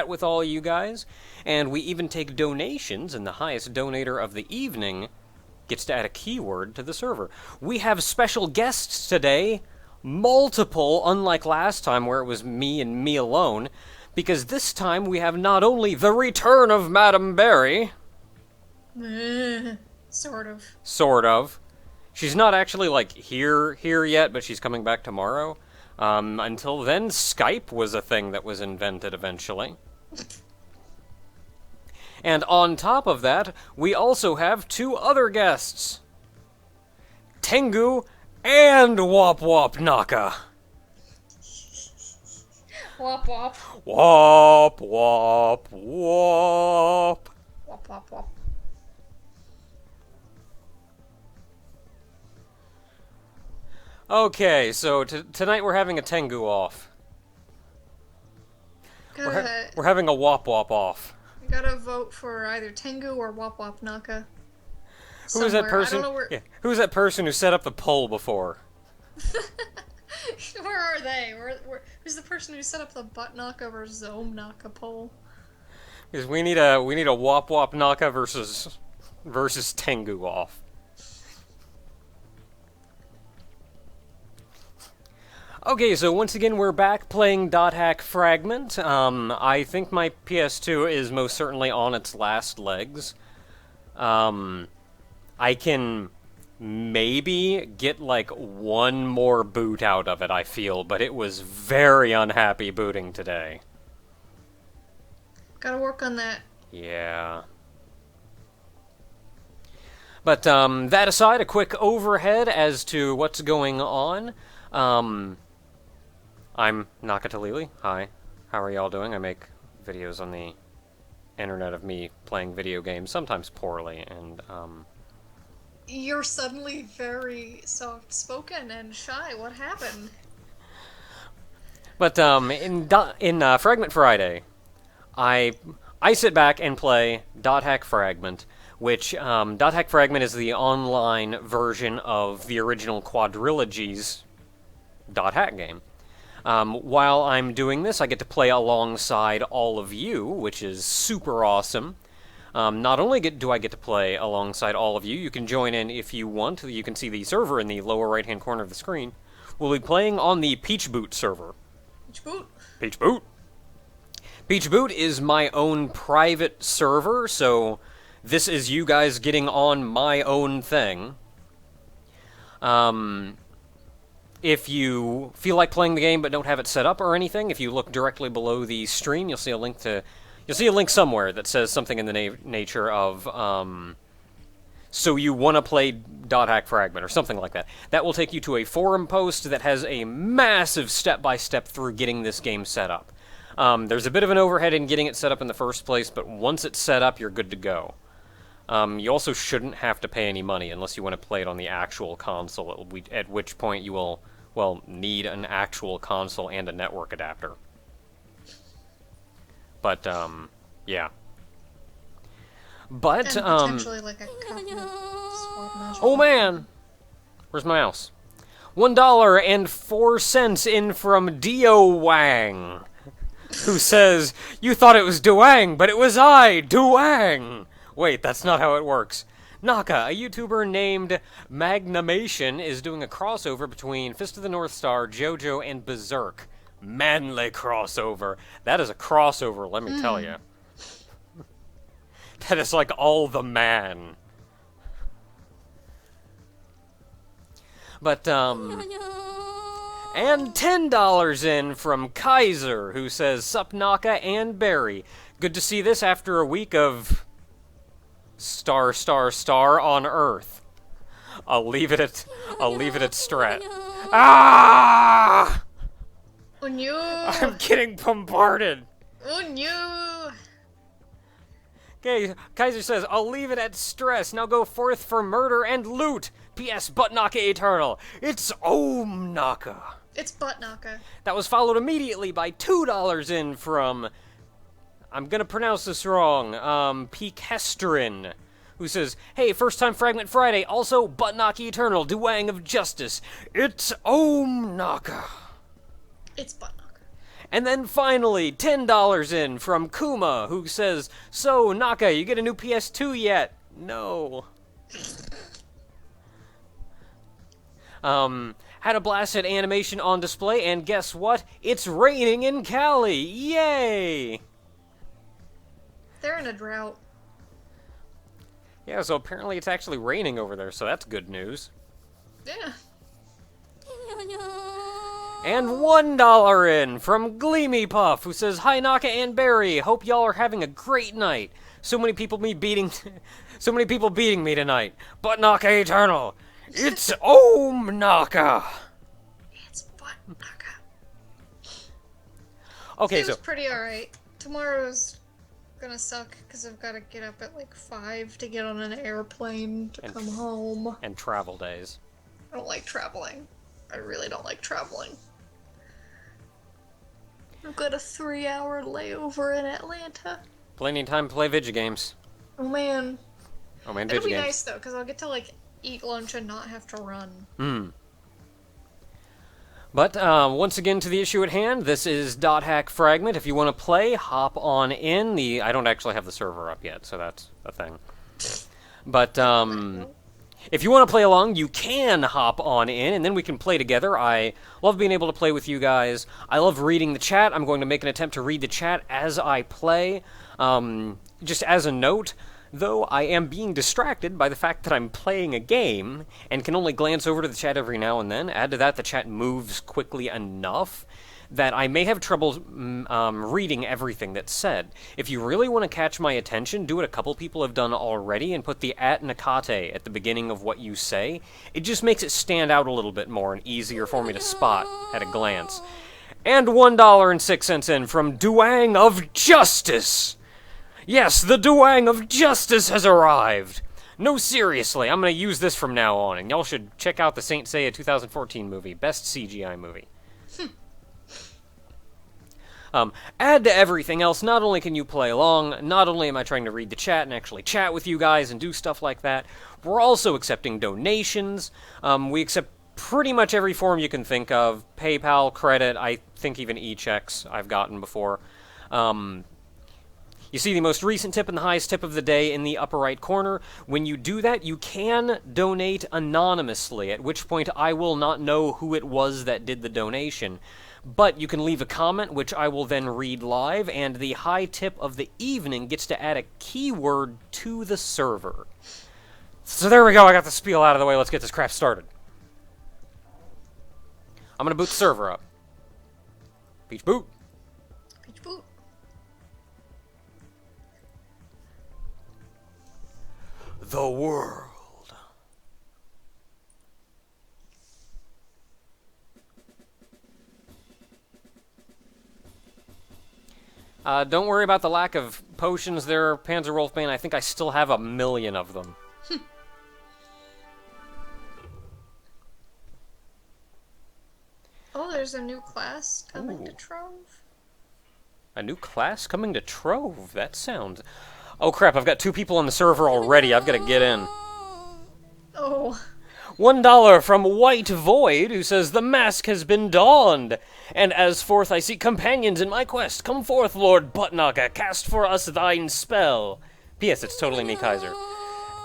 with all you guys, and we even take donations, and the highest donator of the evening gets to add a keyword to the server. We have special guests today, multiple, unlike last time where it was me and me alone, because this time we have not only the return of Madame Berry... Sort of. Sort of. She's not actually, like, here yet, but she's coming back tomorrow. Until then, Skype was a thing that was invented eventually. And on top of that, we also have two other guests. Tengu and Wop Wop Naka. Wop wop. Wop Wop Wop. Wop wop wop. Okay, so tonight we're having a Tengu off. We're having a Wop Wop off. Gotta vote for either Tengu or Wop Wop Naka. Who was that person? I don't know where... Yeah. Who was that person who set up the poll before? Where are they? Who's the person who set up the Butt Naka versus Zome Naka poll? Because we need a Wop Wop Naka versus Tengu off. Okay, so once again we're back playing .hack Frägment. I think my PS2 is most certainly on its last legs. I can maybe get like one more boot out of it, I feel, but it was very unhappy booting today. Gotta work on that. Yeah. But that aside, a quick overhead as to what's going on. I'm Nakatalili. Hi. How are y'all doing? I make videos on the internet of me playing video games, sometimes poorly, and, You're suddenly very soft-spoken and shy. What happened? But, in Frägment Friday, I sit back and play .hack Frägment, which, .hack Frägment is the online version of the original Quadrilogy's .hack game. While I'm doing this, I get to play alongside all of you, which is super awesome. Not only do I get to play alongside all of you, you can join in if you want. You can see the server in the lower right-hand corner of the screen. We'll be playing on the Peach Boot server. Peach Boot? Peach Boot! Peach Boot is my own private server, so this is you guys getting on my own thing. If you feel like playing the game but don't have it set up or anything, if you look directly below the stream, you'll see a link somewhere that says something in the nature of, so you want to play .hack Frägment, or something like that. That will take you to a forum post that has a massive step-by-step through getting this game set up. There's a bit of an overhead in getting it set up in the first place, but once it's set up, you're good to go. You also shouldn't have to pay any money unless you want to play it on the actual console, at which point you will, well, need an actual console and a network adapter. But, yeah. But, and potentially like a cabinet sword measure. Oh man! Where's my mouse? $1.04 in from Dio Wang, who says, "You thought it was Duang, but it was I, Duang!" Wait, that's not how it works. Naka, a YouTuber named Magnamation, is doing a crossover between Fist of the North Star, JoJo, and Berserk. Manly crossover. That is a crossover, let me tell you. That is like all the man. But, and $10 in from Kaiser, who says, "Sup Naka and Barry. Good to see this after a week of... star on Earth. I'll leave it at strat. Ah! Oh no! I'm getting bombarded. Oh no! Okay, Kaiser says, "I'll leave it at stress. Now go forth for murder and loot. P.S. Butt Naka Eternal. It's Om Naka." It's Butt Naka. That was followed immediately by $2 in from... I'm gonna pronounce this wrong. Peekestrin, who says, "Hey, first time Frägment Friday, also Butt Naka Eternal, Duang of Justice. It's Om Naka." It's Butt Naka. And then finally, $10 in from Kuma, who says, "So, Naka, you get a new PS2 yet?" No. Had a blast at animation on display, and guess what? It's raining in Cali! Yay! They're in a drought. Yeah, so apparently it's actually raining over there, so that's good news. Yeah. And $1 in from Gleamy Puff, who says, "Hi Naka and Barry, hope y'all are having a great night. So many people beating me tonight. But Naka Eternal, it's Om Naka." It's butt Naka. Okay, It was so pretty alright. Tomorrow's gonna suck because I've got to get up at like 5 to get on an airplane to come home. and travel days. I don't like traveling. I really don't like traveling. I've got a 3-hour layover in Atlanta. Plenty of time to play video games. Oh man. Oh man, It'll video be games. nice though, because I'll get to like eat lunch and not have to run. But once again, to the issue at hand, this is .hack Frägment. If you want to play, hop on in. I don't actually have the server up yet, so that's a thing. But if you want to play along, you can hop on in, and then we can play together. I love being able to play with you guys. I love reading the chat. I'm going to make an attempt to read the chat as I play. Just as a note, though, I am being distracted by the fact that I'm playing a game and can only glance over to the chat every now and then. Add to that, the chat moves quickly enough that I may have trouble reading everything that's said. If you really want to catch my attention, do what a couple people have done already and put the @Nakate at the beginning of what you say. It just makes it stand out a little bit more and easier for me to spot at a glance. And $1.06 in from Duang of Justice! Yes, the Duang of Justice has arrived! No, seriously, I'm going to use this from now on, and y'all should check out the Saint Seiya 2014 movie, best CGI movie. Add to everything else, not only can you play along, not only am I trying to read the chat and actually chat with you guys and do stuff like that, we're also accepting donations. We accept pretty much every form you can think of. PayPal, credit, I think even e-checks I've gotten before. You see the most recent tip and the highest tip of the day in the upper right corner. When you do that, you can donate anonymously, at which point I will not know who it was that did the donation. But you can leave a comment, which I will then read live, and the high tip of the evening gets to add a keyword to the server. So there we go, I got the spiel out of the way, let's get this crap started. I'm gonna boot the server up. Peach boot. Peach boot. The world. Don't worry about the lack of potions there, Panzer Wolfman. I think I still have 1,000,000 of them. Oh, there's a new class coming to Trove. A new class coming to Trove? That sounds... Oh crap, I've got 2 people on the server already. I've got to get in. Oh. $1 from White Void, who says, "The mask has been donned, and as forth I seek companions in my quest. Come forth, Lord Buttnaga, cast for us thine spell." P.S. It's totally me, Kaiser.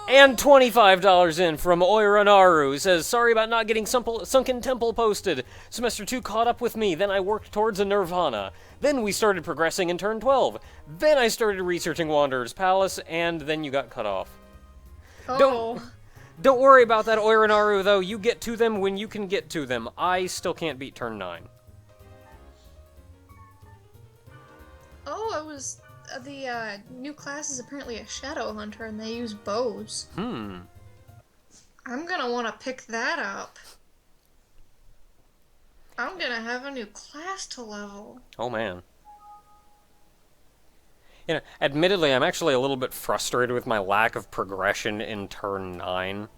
And $25 in from Oiranaru, who says, "Sorry about not getting Sunken Temple posted. Semester 2 caught up with me, then I worked towards a Nirvana. Then we started progressing in turn 12. Then I started researching Wanderer's Palace, and then you got cut off." Oh. Don't worry about that, Oiranaru, though. You get to them when you can get to them. I still can't beat turn 9. Oh, it was... the new class is apparently a shadow hunter, and they use bows. I'm gonna want to pick that up. I'm gonna have a new class to level. Oh, man. You know, admittedly, I'm actually a little bit frustrated with my lack of progression in turn 9.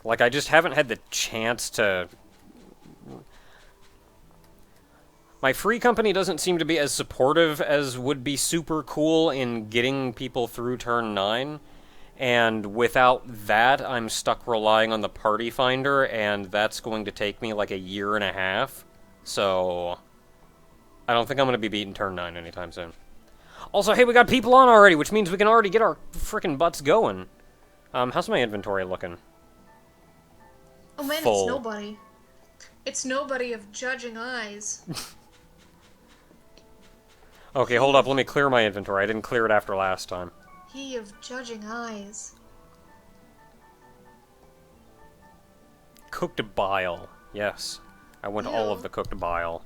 Like, I just haven't had the chance to... My free company doesn't seem to be as supportive as would be super cool in getting people through turn 9. And without that, I'm stuck relying on the party finder, and that's going to take me like 1.5 years. So... I don't think I'm going to be beating turn 9 anytime soon. Also, hey, we got people on already, which means we can already get our frickin' butts going. How's my inventory looking? Oh man, Full. it's nobody. It's nobody of judging eyes. Okay, hold up, let me clear my inventory. I didn't clear it after last time. He of judging eyes. Cooked bile. Yes. I want all of Ew. the cooked bile.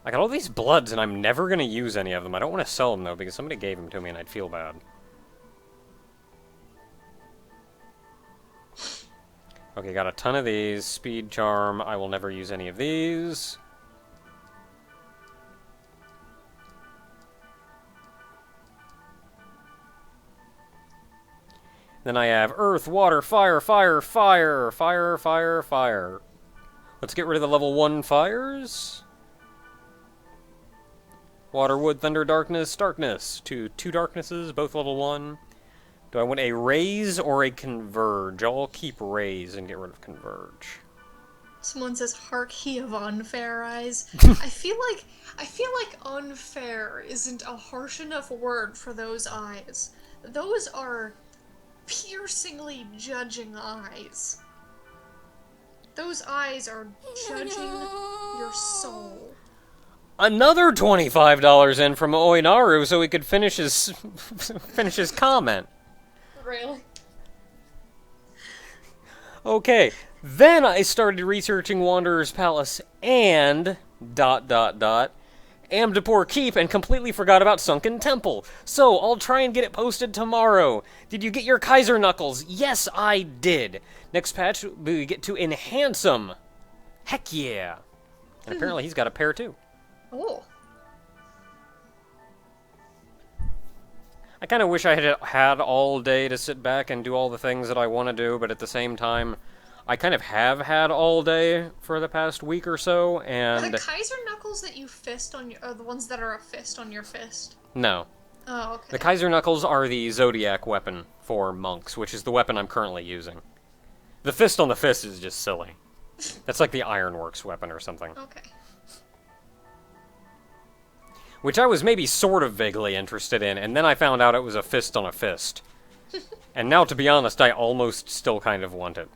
I got all these bloods, and I'm never going to use any of them. I don't want to sell them, though, because somebody gave them to me, and I'd feel bad. Okay, got a ton of these. Speed charm. I will never use any of these. Then I have earth, water, fire, fire, fire, fire, fire, fire. Let's get rid of the level 1 fires. Water, wood, thunder, darkness, darkness. Two darknesses, both level 1. Do I want a raise or a converge? I'll keep raise and get rid of converge. Someone says, "Hark he of unfair eyes." I feel like unfair isn't a harsh enough word for those eyes. Those are piercingly judging eyes. Those eyes are judging your soul. Another $25 in from Oinaru so he could finish his finish his comment. Really? Okay, then I started researching Wanderer's Palace and ... Amdapur Keep and completely forgot about Sunken Temple. So, I'll try and get it posted tomorrow. Did you get your Kaiser Knuckles? Yes, I did. Next patch, we get to enhance them. Heck yeah. And apparently he's got a pair too. Oh. I kind of wish I had all day to sit back and do all the things that I want to do, but at the same time, I kind of have had all day for the past week or so, and... Are the Kaiser Knuckles that you fist on your... are the ones that are a fist on your fist? No. Oh, okay. The Kaiser Knuckles are the Zodiac weapon for monks, which is the weapon I'm currently using. The fist on the fist is just silly. That's like the Ironworks weapon or something. Okay. Which I was maybe sort of vaguely interested in, and then I found out it was a fist on a fist. And now, to be honest, I almost still kind of want it.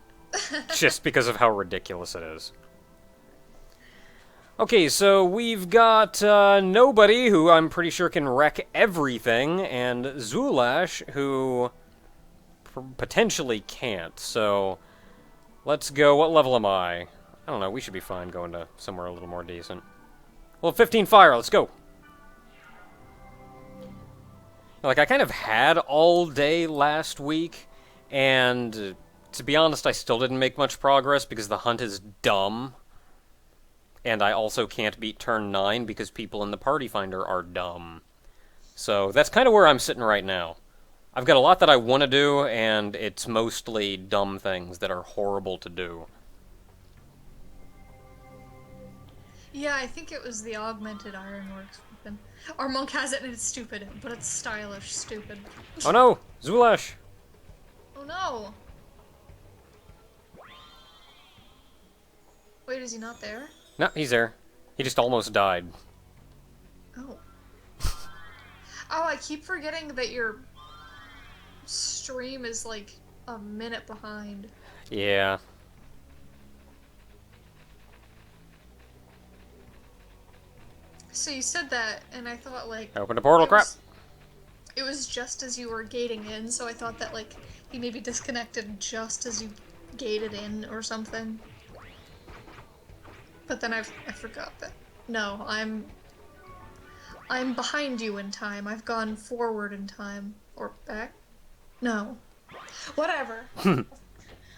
Just because of how ridiculous it is. Okay, so we've got Nobody, who I'm pretty sure can wreck everything, and Zulash, who potentially can't. So, let's go. What level am I? I don't know, we should be fine going to somewhere a little more decent. Well, 15 fire, let's go! Like, I kind of had all day last week, and to be honest, I still didn't make much progress because the hunt is dumb. And I also can't beat turn 9 because people in the party finder are dumb. So that's kind of where I'm sitting right now. I've got a lot that I want to do, and it's mostly dumb things that are horrible to do. Yeah, I think it was the augmented ironworks weapon. Our monk has it and it's stupid, but it's stylish stupid. Oh no! Zulash! Oh no! Wait, is he not there? No, he's there. He just almost died. Oh. Oh, I keep forgetting that your stream is like a minute behind. Yeah. So you said that, and I thought like... Open the portal, crap! It was just as you were gating in, so I thought that like he maybe disconnected just as you gated in or something. But then I forgot that. No, I'm behind you in time. I've gone forward in time. Or back? No. Whatever.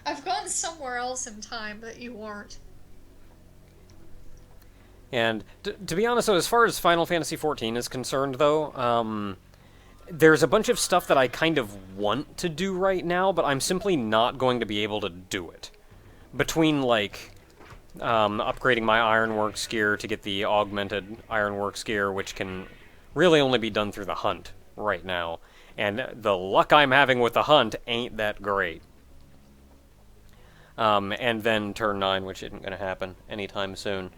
I've gone somewhere else in time that you aren't. And to be honest, though, as far as Final Fantasy XIV is concerned, though, there's a bunch of stuff that I kind of want to do right now, but I'm simply not going to be able to do it. Between, like, upgrading my Ironworks gear to get the augmented Ironworks gear, which can really only be done through the hunt right now. And the luck I'm having with the hunt ain't that great. And then turn 9, which isn't going to happen anytime soon.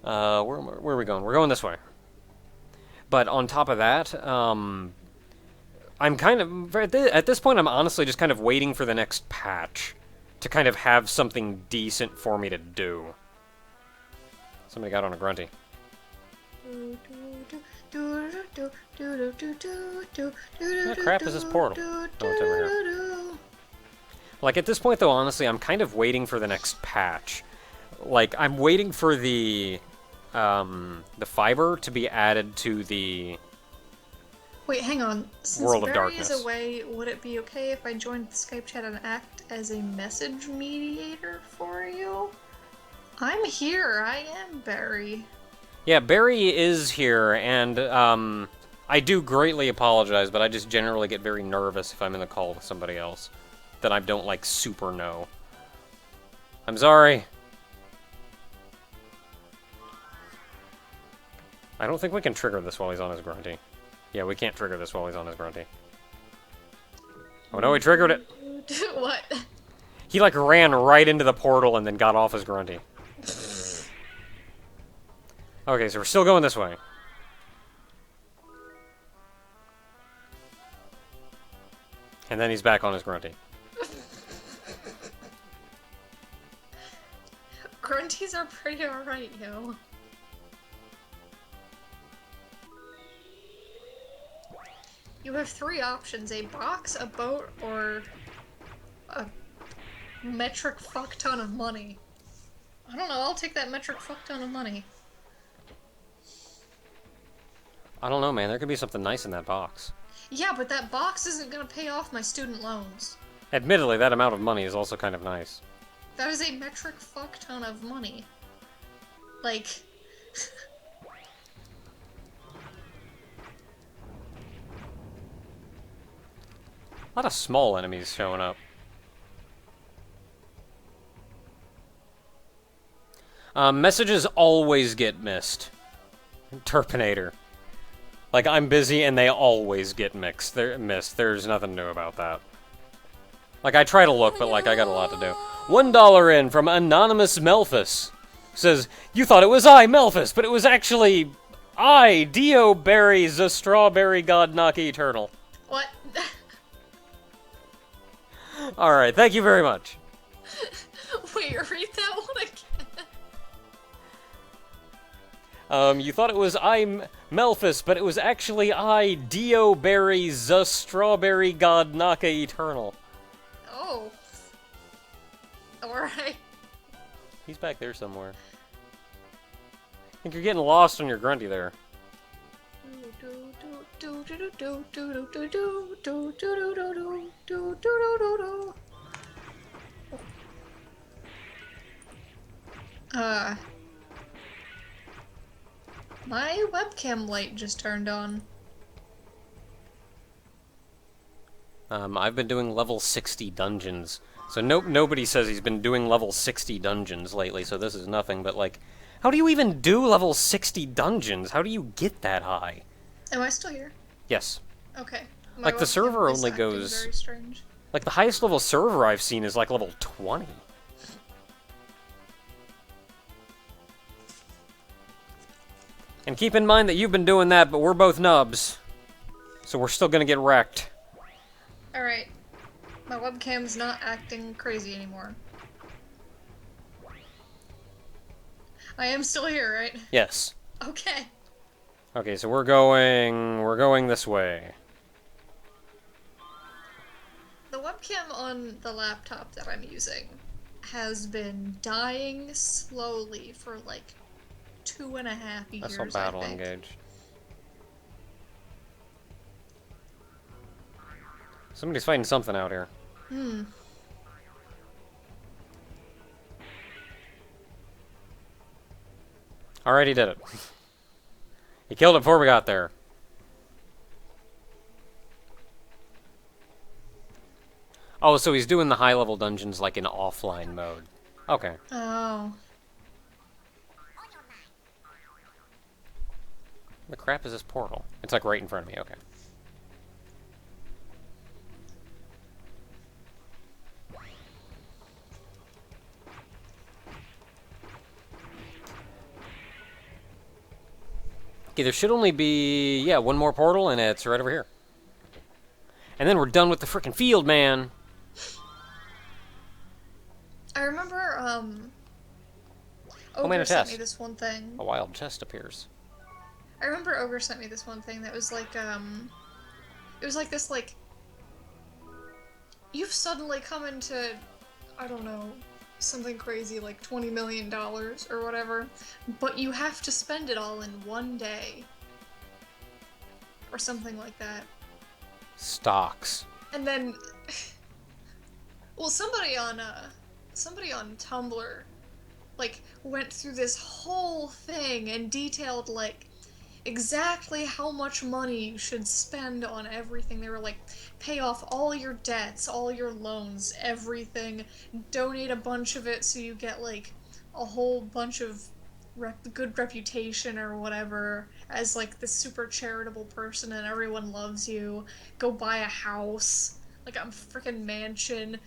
Where are we going? We're going this way. But on top of that, I'm kind of at this point. I'm honestly just kind of waiting for the next patch to kind of have something decent for me to do. Somebody got on a grunty. What crap is this portal? Oh, it's over here. Like, at this point, though, honestly, I'm kind of waiting for the next patch. Like, I'm waiting for the fiber to be added to the Wait, hang on. Since World of Barry is Darkness. away, would it be okay if I joined the Skype chat and act as a message mediator for you? I'm here. I am Barry. Yeah, Barry is here, and I do greatly apologize, but I just generally get very nervous if I'm in the call with somebody else that I don't, like, super know. I'm sorry. I don't think we can trigger this while he's on his grunty. Yeah, we can't trigger this while he's on his grunty. Oh no, he triggered it! What? He, like, ran right into the portal and then got off his grunty. Okay, so we're still going this way. And then he's back on his grunty. Grunties are pretty alright, yo. You have 3 options: a box, a boat, or a metric fuck ton of money. I don't know, I'll take that metric fuck ton of money. I don't know, man. There could be something nice in that box. Yeah, but that box isn't gonna pay off my student loans. Admittedly, that amount of money is also kind of nice. That is a metric fuck ton of money. Like... A lot of small enemies showing up. Messages always get missed. Terpinator. Like, I'm busy and they always get missed. There's nothing new about that. Like, I try to look, but, like, I got a lot to do. $1 in from Anonymous Melphus. Says, you thought it was I, Melphus, but it was actually I, Dio Berry, the Strawberry God Naki Eternal. What? Alright, thank you very much. Wait, read that one again. You thought it was I, Melphus, but it was actually I, Dio Berry, the Strawberry God Naka Eternal. Oh. Alright. He's back there somewhere. I think you're getting lost on your grunty there. My webcam light just turned on. I've been doing level 60 dungeons. So nobody says he's been doing level 60 dungeons lately, so this is nothing, but like, how do you even do level 60 dungeons? How do you get that high? Am I still here? Yes. Okay. My Like, the webcam server is only acting goes... very strange. Like, the highest level server I've seen is like level 20. And keep in mind that you've been doing that, but we're both nubs. So we're still gonna get wrecked. Alright. My webcam's not acting crazy anymore. I am still here, right? Yes. Okay. Okay, so we're going this way. The webcam on the laptop that I'm using has been dying slowly for like 2.5 years, That's all battle I think. engaged. Somebody's fighting something out here. Alright, he did it. He killed it before we got there. Oh, so he's doing the high-level dungeons like in offline mode. Okay. Oh. The crap is this portal? It's like right in front of me, okay. Okay, there should only be, yeah, one more portal, and it's right over here. And then we're done with the frickin' field, man. I remember, Oh man, Ogre a sent me test. this one thing. A wild chest appears. I remember Ogre sent me this one thing that was like, it was like this, like, you've suddenly come into, I don't know, something crazy like $20 million or whatever, but you have to spend it all in one day. Or something like that. Stocks. And then, well, somebody on Tumblr, like, went through this whole thing and detailed, like, exactly how much money you should spend on everything. They were like, pay off all your debts, all your loans, everything, donate a bunch of it so you get, like, a whole bunch of good reputation or whatever as, like, this super charitable person and everyone loves you. Go buy a house, like a freaking mansion.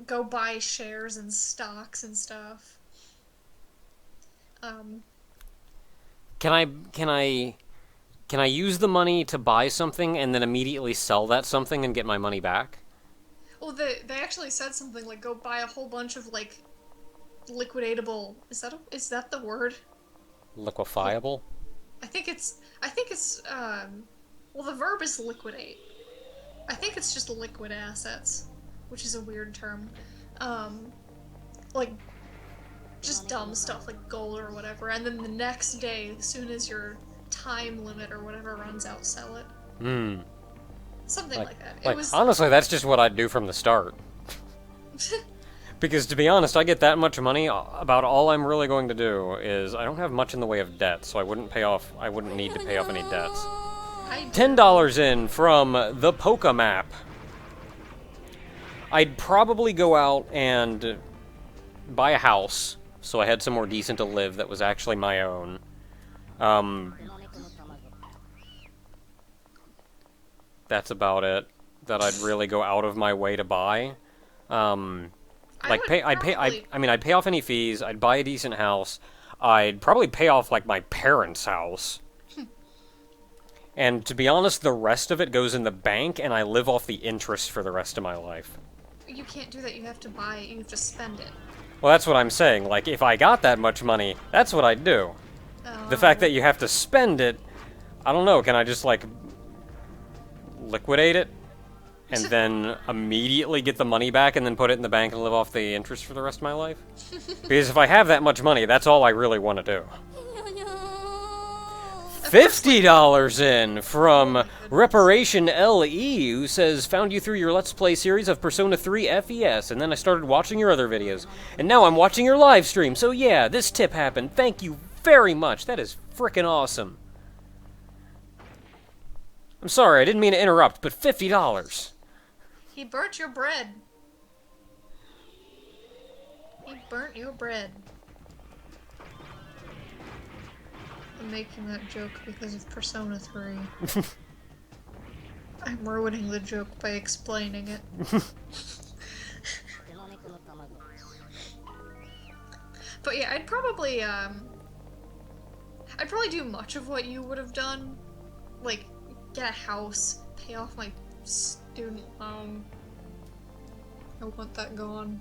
Go buy shares and stocks and stuff. Can I use the money to buy something and then immediately sell that something and get my money back? Well, they actually said something like, go buy a whole bunch of, like, liquidatable... Is that the word? Liquefiable? I think it's, well, the verb is liquidate. I think it's just liquid assets, which is a weird term. Like, just dumb stuff like gold or whatever, and then the next day, as soon as your time limit or whatever runs out, sell it. Something like that. It was... Honestly, that's just what I'd do from the start. Because, to be honest, I get that much money, about all I'm really going to do is, I don't have much in the way of debt, so I wouldn't need to pay off any debts. $10 in from the Poke map. I'd probably go out and buy a house, so I had somewhere decent to live that was actually my own. That's about it that I'd really go out of my way to buy. I'd pay off any fees, I'd buy a decent house, I'd probably pay off, like, my parents' house. And to be honest, the rest of it goes in the bank, and I live off the interest for the rest of my life. You can't do that, you have to buy it, you have to spend it. Well, that's what I'm saying, like, if I got that much money, that's what I'd do. Oh. The fact that you have to spend it, I don't know, can I just, like, liquidate it? And then immediately get the money back and then put it in the bank and live off the interest for the rest of my life? Because if I have that much money, that's all I really want to do. $50 in from Reparation LE, who says, found you through your Let's Play series of Persona 3 FES, and then I started watching your other videos. And now I'm watching your live stream, so yeah, this tip happened. Thank you very much. That is frickin' awesome. I'm sorry, I didn't mean to interrupt, but $50. He burnt your bread. He burnt your bread. I'm making that joke because of Persona 3. I'm ruining the joke by explaining it. But yeah, I'd probably do much of what you would have done. Like, get a house, pay off my student loan. I want that gone.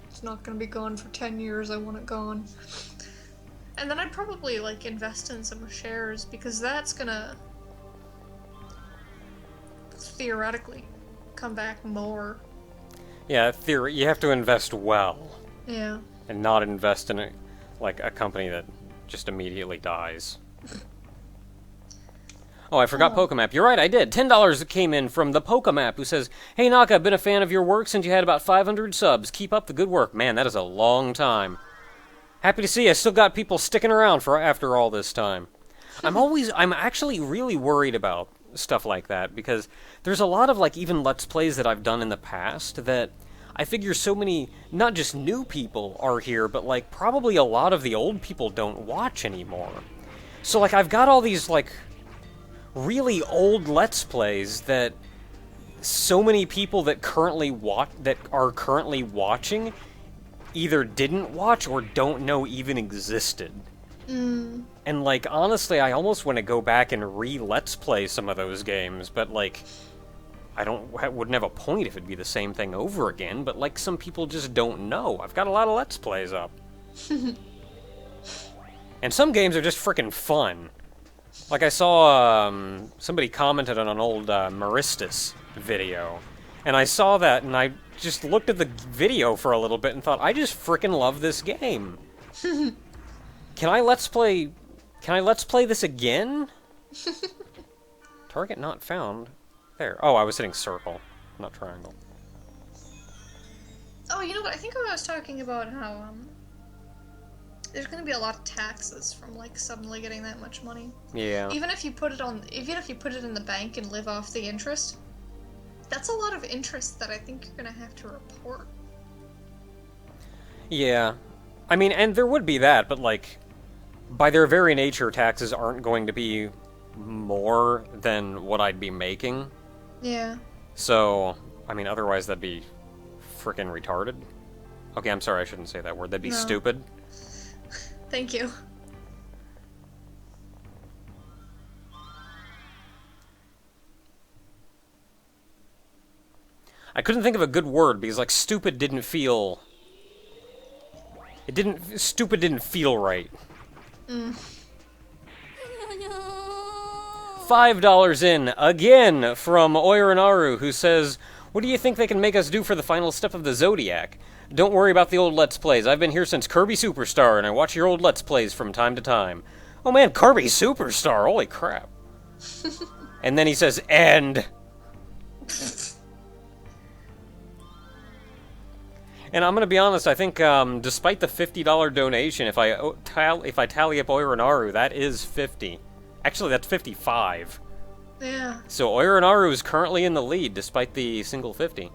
It's not gonna be gone for 10 years, I want it gone. And then I'd probably, like, invest in some shares, because that's gonna theoretically come back more. Yeah, you have to invest well. Yeah. And not invest in a company that just immediately dies. Oh, I forgot Pokemap. You're right, I did. $10 came in from the Pokemap, who says, hey, Naka, I've been a fan of your work since you had about 500 subs. Keep up the good work. Man, that is a long time. Happy to see I still got people sticking around after all this time. I'm actually really worried about stuff like that, because there's a lot of, like, even Let's Plays that I've done in the past that I figure so many, not just new people are here, but, like, probably a lot of the old people don't watch anymore. So, like, I've got all these, like, really old Let's Plays that so many people that are currently watching either didn't watch or don't know even existed. Mm. And, like, honestly, I almost want to go back and re-Let's Play some of those games, but, like, wouldn't have a point if it'd be the same thing over again, but, like, some people just don't know. I've got a lot of Let's Plays up. And some games are just freaking fun. Like, I saw, somebody commented on an old, Maristus video, and I saw that, and I just looked at the video for a little bit and thought, I just freaking love this game. Can I Let's Play this again? Target not found. There. Oh, I was hitting circle, not triangle. Oh, you know what? I think I was talking about how, there's gonna be a lot of taxes from, like, suddenly getting that much money. Yeah. Even if you put it in the bank and live off the interest, that's a lot of interest that I think you're gonna have to report. Yeah. I mean, and there would be that, but, like, by their very nature, taxes aren't going to be more than what I'd be making. Yeah. So, I mean, otherwise that'd be frickin' retarded. Okay, I'm sorry, I shouldn't say that word. That'd be stupid. Thank you. I couldn't think of a good word because, like, stupid didn't feel... Stupid didn't feel right. $5 in, again, from Oirinaru, who says, what do you think they can make us do for the final step of the Zodiac? Don't worry about the old Let's Plays. I've been here since Kirby Superstar, and I watch your old Let's Plays from time to time. Oh man, Kirby Superstar, holy crap. And then he says, end. And I'm gonna be honest, I think, despite the $50 donation, if I tally up Oirinaru, that is 50. Actually, that's 55. Yeah. So Oirinaru is currently in the lead, despite the single 50.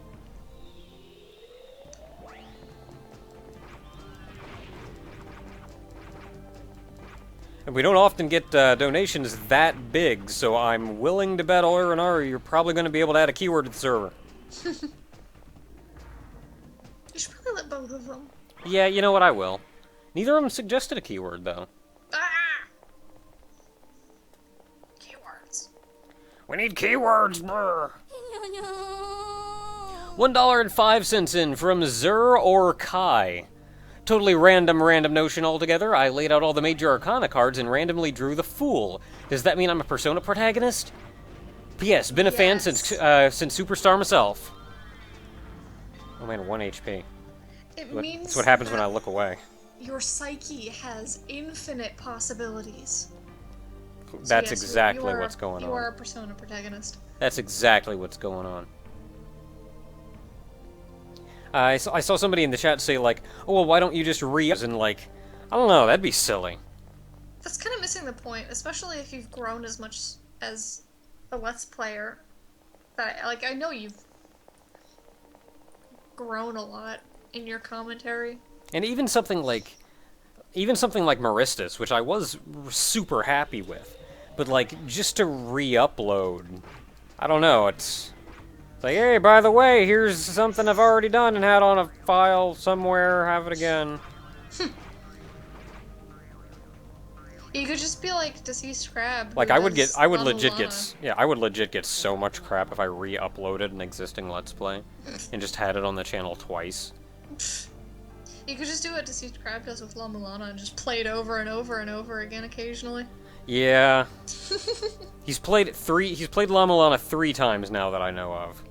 And we don't often get donations that big, so I'm willing to bet Oirinaru you're probably going to be able to add a keyword to the server. You should probably let both of them. Yeah, you know what, I will. Neither of them suggested a keyword, though. Ah! Keywords. We need keywords, brr. $1.05 in from Zur or Kai. Totally random notion altogether. I laid out all the major arcana cards and randomly drew the Fool. Does that mean I'm a Persona protagonist? P.S. Been a fan since Superstar myself. Oh man, 1 HP. Means that's what happens when I look away. Your psyche has infinite possibilities. That's yes, exactly what's going on. You are a Persona protagonist. That's exactly what's going on. I saw somebody in the chat say, like, oh, well, why don't you just and, like, I don't know, that'd be silly. That's kind of missing the point, especially if you've grown as much as a Let's Player. I know you've grown a lot in your commentary. And even something like Maristus, which I was super happy with, but, like, just to re-upload, I don't know, it's like, hey, by the way, here's something I've already done and had on a file somewhere, have it again. You could just be like Deceased Crab. Like, I would legit get so much crap if I re-uploaded an existing Let's Play and just had it on the channel twice. You could just do what Deceased Crab does with La Mulana and just play it over and over and over again occasionally. Yeah. He's played La Mulana 3 times now that I know of.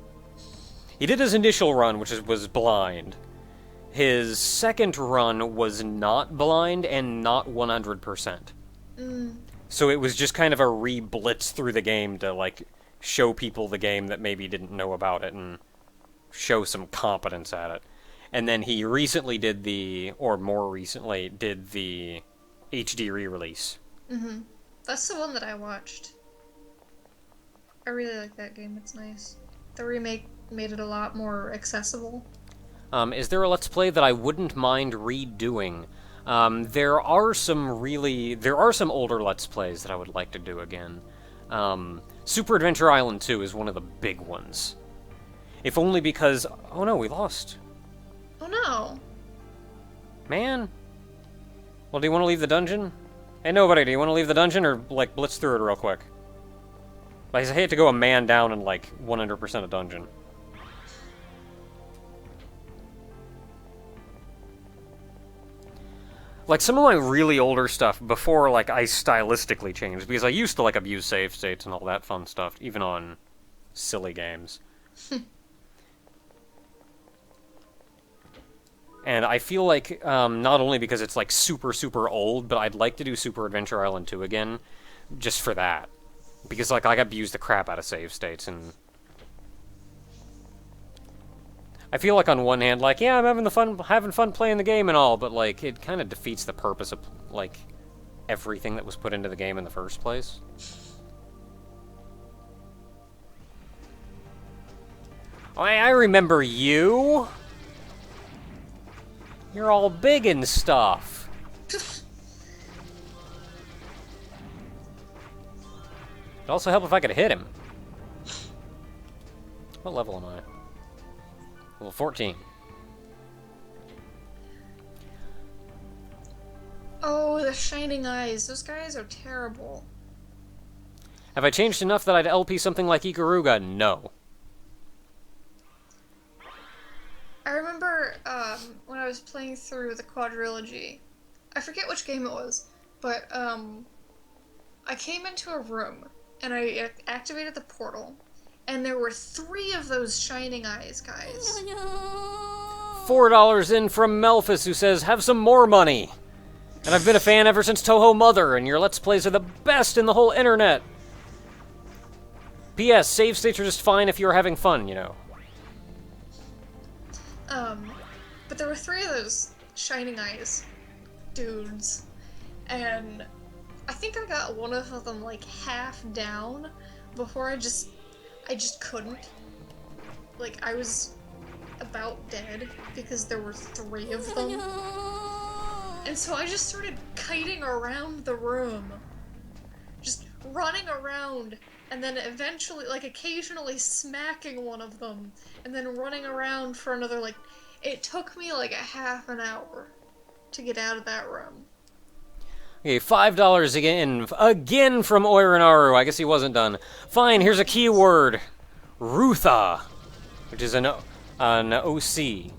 He did his initial run, which was blind. His second run was not blind and not 100%. So it was just kind of a re-blitz through the game to, like, show people the game that maybe didn't know about it and show some competence at it. And then he recently did more recently, did the HD re-release. Mm-hmm. That's the one that I watched. I really like that game, it's nice. The remake made it a lot more accessible. Is there a Let's Play that I wouldn't mind redoing? There are some older Let's Plays that I would like to do again. Super Adventure Island 2 is one of the big ones. If only because... Oh no, we lost. Oh no. Man. Well, do you want to leave the dungeon? Hey, nobody, do you want to leave the dungeon or, like, blitz through it real quick? Like, I hate to go a man down in, like, 100% a dungeon. Like, some of my really older stuff, before, like, I stylistically changed, because I used to, like, abuse save states and all that fun stuff, even on silly games. And I feel like, not only because it's, like, super, super old, but I'd like to do Super Adventure Island 2 again, just for that. Because, like, I abused the crap out of save states, and... I feel like on one hand, like, yeah, I'm having fun playing the game and all, but, like, it kind of defeats the purpose of, like, everything that was put into the game in the first place. Oh, I remember you! You're all big and stuff. It'd also help if I could hit him. What level am I? Level 14. Oh, the shining eyes. Those guys are terrible. Have I changed enough that I'd LP something like Ikaruga? No. I remember when I was playing through the quadrilogy, I forget which game it was, but I came into a room and I activated the portal, and there were 3 of those shining eyes guys. $4 in from Melphis, who says, have some more money. And I've been a fan ever since Toho Mother, and your Let's Plays are the best in the whole internet. P.S. Save states are just fine if you're having fun, you know. But there were 3 of those shining eyes dudes, and I think I got one of them like half down before I just couldn't. Like, I was about dead because there were 3 of them. And so I just started kiting around the room. Just running around, and then eventually, like, occasionally smacking one of them, and then running around for another, like, it took me like a half an hour to get out of that room. Okay, $5 again from Oirinaru. I guess he wasn't done. Fine, here's a keyword. Rutha, which is an OC.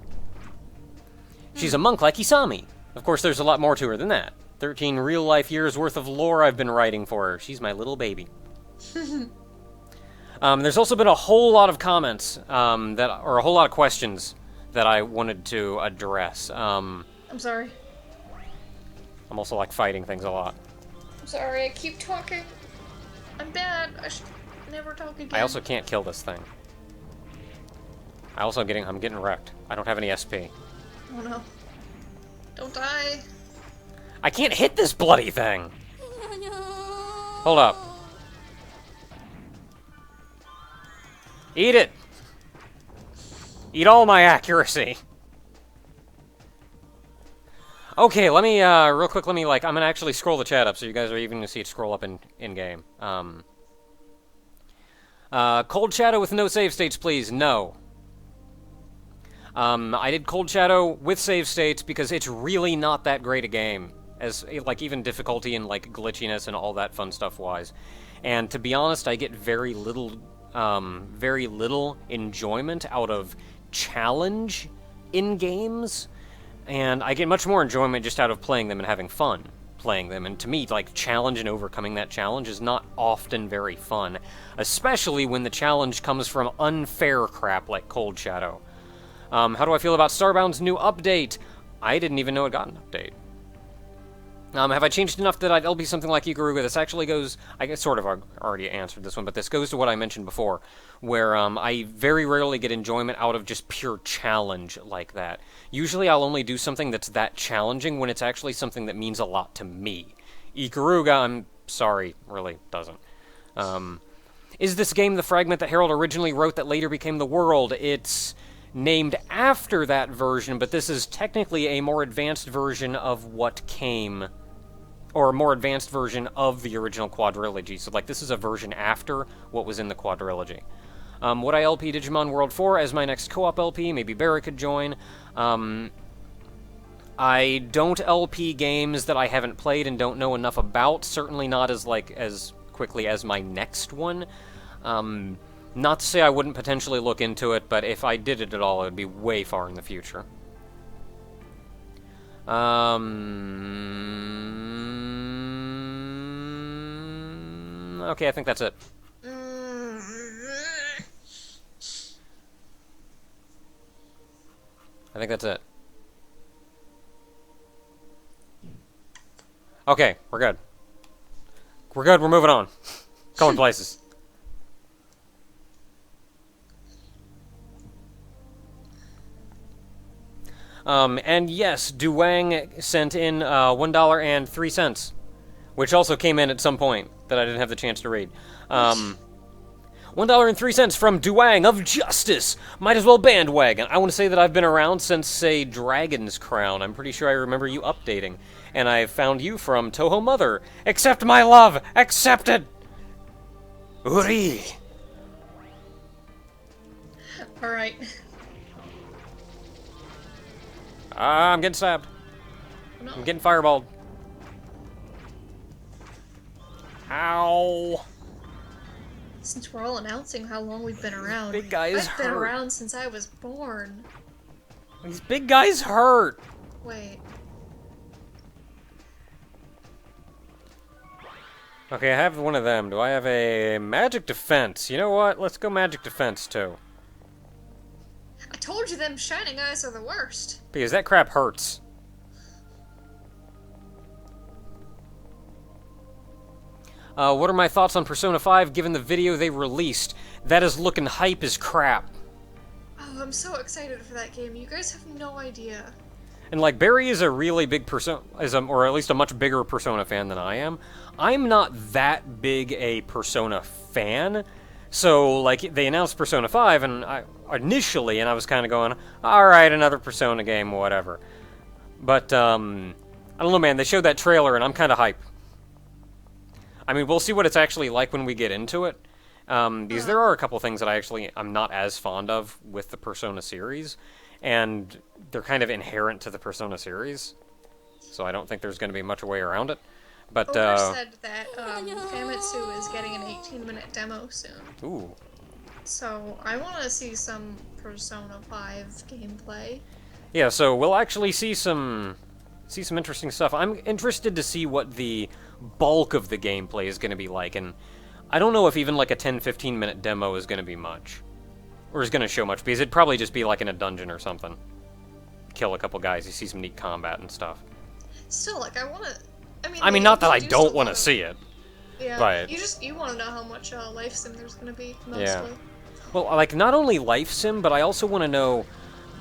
She's a monk like Isami. Of course, there's a lot more to her than that. 13 real-life years worth of lore I've been writing for her. She's my little baby. There's also been a whole lot of comments, or a whole lot of questions that I wanted to address. I'm sorry. I'm also, like, fighting things a lot. I'm sorry, I keep talking. I'm bad. I should never talk again. I also can't kill this thing. I'm getting wrecked. I don't have any SP. Oh no. Don't die. I can't hit this bloody thing! Hold up. Eat it! Eat all my accuracy! Okay, let me, real quick, I'm gonna actually scroll the chat up so you guys are even gonna see it scroll up in-game. Cold Shadow with no save states, please. No. I did Cold Shadow with save states because it's really not that great a game. As, like, even difficulty and, like, glitchiness and all that fun stuff-wise. And to be honest, I get very little enjoyment out of challenge in games. And I get much more enjoyment just out of playing them and having fun playing them. And to me, like, challenge and overcoming that challenge is not often very fun. Especially when the challenge comes from unfair crap like Cold Shadow. How do I feel about Starbound's new update? I didn't even know it got an update. Have I changed enough that I'd LP something like Ikaruga? This actually goes... I guess sort of already answered this one, but this goes to what I mentioned before, where I very rarely get enjoyment out of just pure challenge like that. Usually I'll only do something that's that challenging when it's actually something that means a lot to me. Ikaruga, I'm sorry, really doesn't. Is this game the Frägment that Harold originally wrote that later became the world? It's named after that version, but this is technically a more advanced version of what came... or a more advanced version of the original quadrilogy. So, like, this is a version after what was in the quadrilogy. Would I LP Digimon World 4 as my next co-op LP? Maybe Barrett could join. I don't LP games that I haven't played and don't know enough about. Certainly not as quickly as my next one. Not to say I wouldn't potentially look into it, but if I did it at all, it would be way far in the future. Okay, I think that's it. I think that's it. Okay, we're good. We're good, we're moving on. Going places. And yes, Duwang sent in $1.03, which also came in at some point that I didn't have the chance to read. $1.03 from Duwang of Justice. Might as well bandwagon. I want to say that I've been around since, say, Dragon's Crown. I'm pretty sure I remember you updating. And I found you from Toho Mother. Accept my love! Accept it! Uri! Alright. I'm getting stabbed. No. I'm getting fireballed. Ow! Since we're all announcing how long we've been around, Big guy is I've been hurt. around since I was born. These big guys hurt. Wait. Okay, I have one of them. Do I have a magic defense? You know what? Let's go magic defense too. I told you them shining eyes are the worst. Because that crap hurts. What are my thoughts on Persona 5 given the video they released? That is looking hype as crap. Oh, I'm so excited for that game. You guys have no idea. And like, Barry is a really big Persona, or at least a much bigger Persona fan than I am. I'm not that big a Persona fan. So, like, they announced Persona 5, and I was kind of going, alright, another Persona game, whatever. But, I don't know, man, they showed that trailer, and I'm kind of hype. I mean, we'll see what it's actually like when we get into it. Because there are a couple things that I'm not as fond of with the Persona series, and they're kind of inherent to the Persona series. So I don't think there's going to be much way around it. But, Over said that Famitsu is getting an 18-minute demo soon. Ooh. So I want to see some Persona 5 gameplay. Yeah, so we'll actually see some interesting stuff. I'm interested to see what the bulk of the gameplay is going to be like, and I don't know if even like a 10-15 minute demo is going to be much. Or is going to show much, because it'd probably just be like in a dungeon or something. Kill a couple guys, you see some neat combat and stuff. Still, like, I want to... I mean, not that I don't want to see it. Yeah, but you want to know how much life sim there's going to be, mostly. Yeah. Well, like, not only life sim, but I also want to know...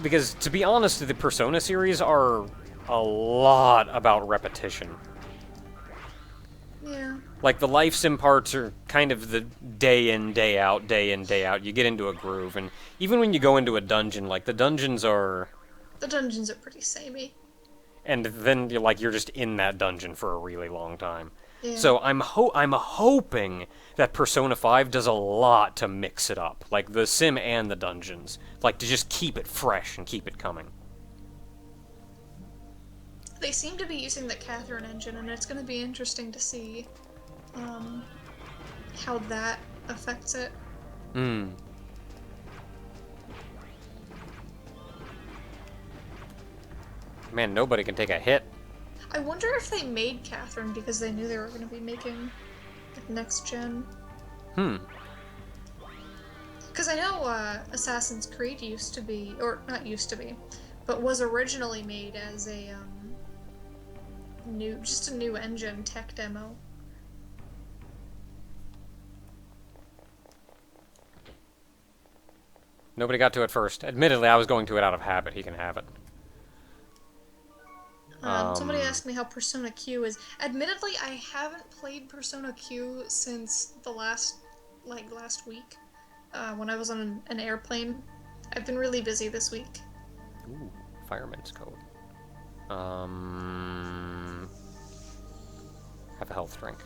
Because, to be honest, the Persona series are a lot about repetition. Yeah. Like, the life sim parts are kind of the day in, day out, day in, day out. You get into a groove, and even when you go into a dungeon, like, the dungeons are... The dungeons are pretty samey. And then, you're just in that dungeon for a really long time. Yeah. So I'm hoping that Persona 5 does a lot to mix it up. Like, the sim and the dungeons. Like, to just keep it fresh and keep it coming. They seem to be using the Catherine engine, and it's going to be interesting to see how that affects it. Hmm. Man, nobody can take a hit. I wonder if they made Catherine because they knew they were going to be making next gen. Because I know Assassin's Creed used to be, or not used to be, but was originally made as a just a new engine tech demo. Nobody got to it first. Admittedly, I was going to it out of habit. He can have it. Somebody asked me how Persona Q is. Admittedly, I haven't played Persona Q since the last week, when I was on an airplane. I've been really busy this week. Ooh, fireman's code. Have a health drink.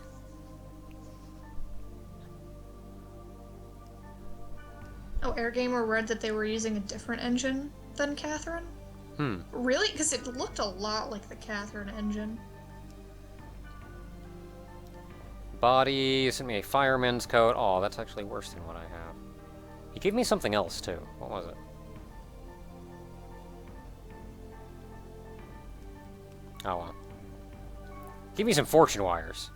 Oh, Airgamer read that they were using a different engine than Catherine? Hmm. Really? Because it looked a lot like the Catherine engine. Body, sent me a fireman's coat. Oh, that's actually worse than what I have. He gave me something else, too. What was it? Oh, well. Give me some fortune wires.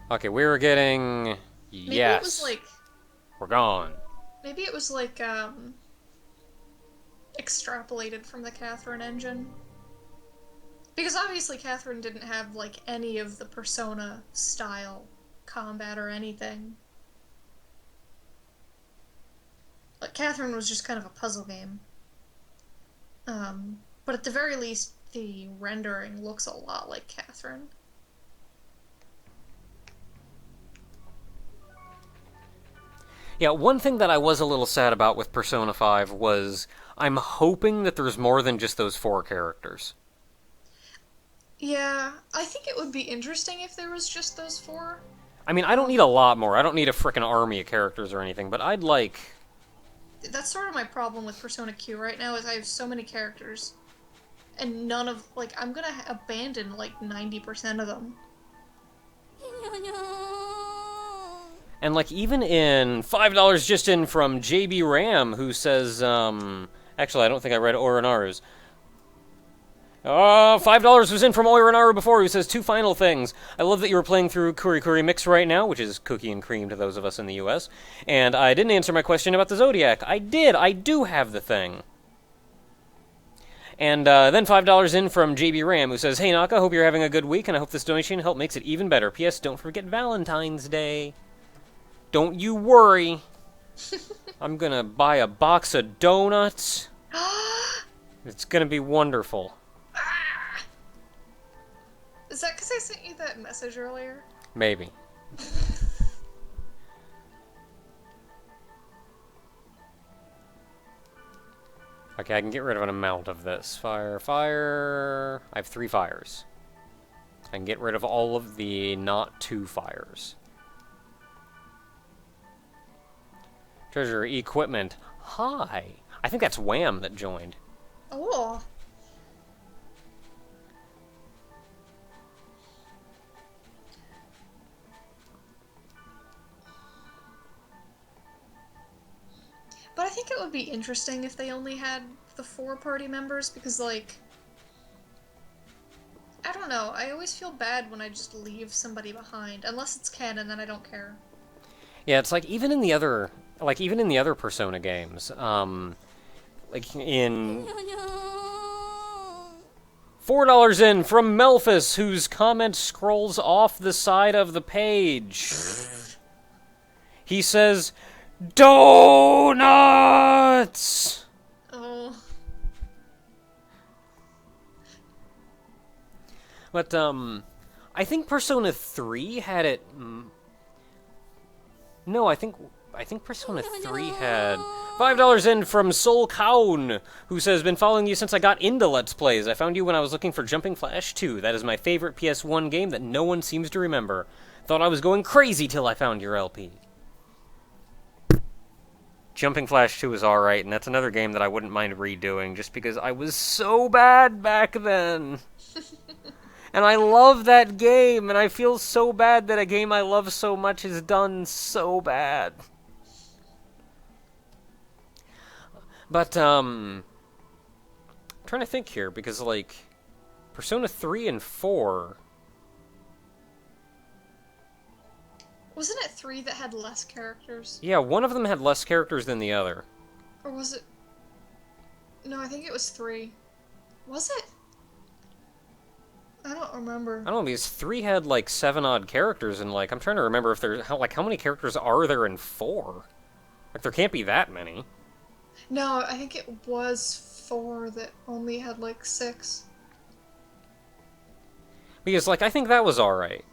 Okay, we were getting... Maybe Yes. it was like... We're gone. Maybe it was like, extrapolated from the Catherine engine. Because obviously Catherine didn't have, like, any of the Persona-style combat or anything. Like, Catherine was just kind of a puzzle game. But at the very least, the rendering looks a lot like Catherine. Yeah, one thing that I was a little sad about with Persona 5 was I'm hoping that there's more than just those 4 characters. Yeah, I think it would be interesting if there was just those 4. I mean, I don't need a lot more. I don't need a frickin' army of characters or anything, but I'd like... That's sort of my problem with Persona Q right now, is I have so many characters. And none of, like, I'm gonna abandon, like, 90% of them. And, like, even in $5 just in from JB Ram, who says, Actually, I don't think I read Orinaru's. $5 was in from Orinaru before, who says 2 final things. I love that you were playing through Kurikuri Mix right now, which is cookie and cream to those of us in the US. And I didn't answer my question about the Zodiac. I did. I do have the thing. And then $5 in from JB Ram, who says, Hey Naka, hope you're having a good week, and I hope this donation help makes it even better. P.S. Don't forget Valentine's Day. Don't you worry. I'm gonna buy a box of donuts. It's gonna be wonderful. Is that because I sent you that message earlier? Maybe. Okay, I can get rid of an amount of this. Fire. I have 3 fires. I can get rid of all of the not 2 fires. Treasure equipment. Hi. I think that's Wham that joined. Oh. But I think it would be interesting if they only had the 4 party members, because, like, I don't know, I always feel bad when I just leave somebody behind. Unless it's canon, then I don't care. Yeah, it's like even in the other Persona games, like in $4 in from Melphus, whose comment scrolls off the side of the page. He says, Donuts! Oh. But, I think Persona 3 had it... No, I think Persona 3 had... $5 in from Soul Kaun, who says, Been following you since I got into Let's Plays. I found you when I was looking for Jumping Flash 2. That is my favorite PS1 game that no one seems to remember. Thought I was going crazy till I found your LP. Jumping Flash 2 is alright, and that's another game that I wouldn't mind redoing, just because I was so bad back then. And I love that game, and I feel so bad that a game I love so much is done so bad. But, I'm trying to think here, because, like, Persona 3 and 4... Wasn't it 3 that had less characters? Yeah, one of them had less characters than the other. Or was it... No, I think it was 3. Was it? I don't remember. I don't know, because 3 had, like, 7-odd characters, and, like, I'm trying to remember if there's... how many characters are there in 4? Like, there can't be that many. No, I think it was 4 that only had, like, 6. Because, like, I think that was alright.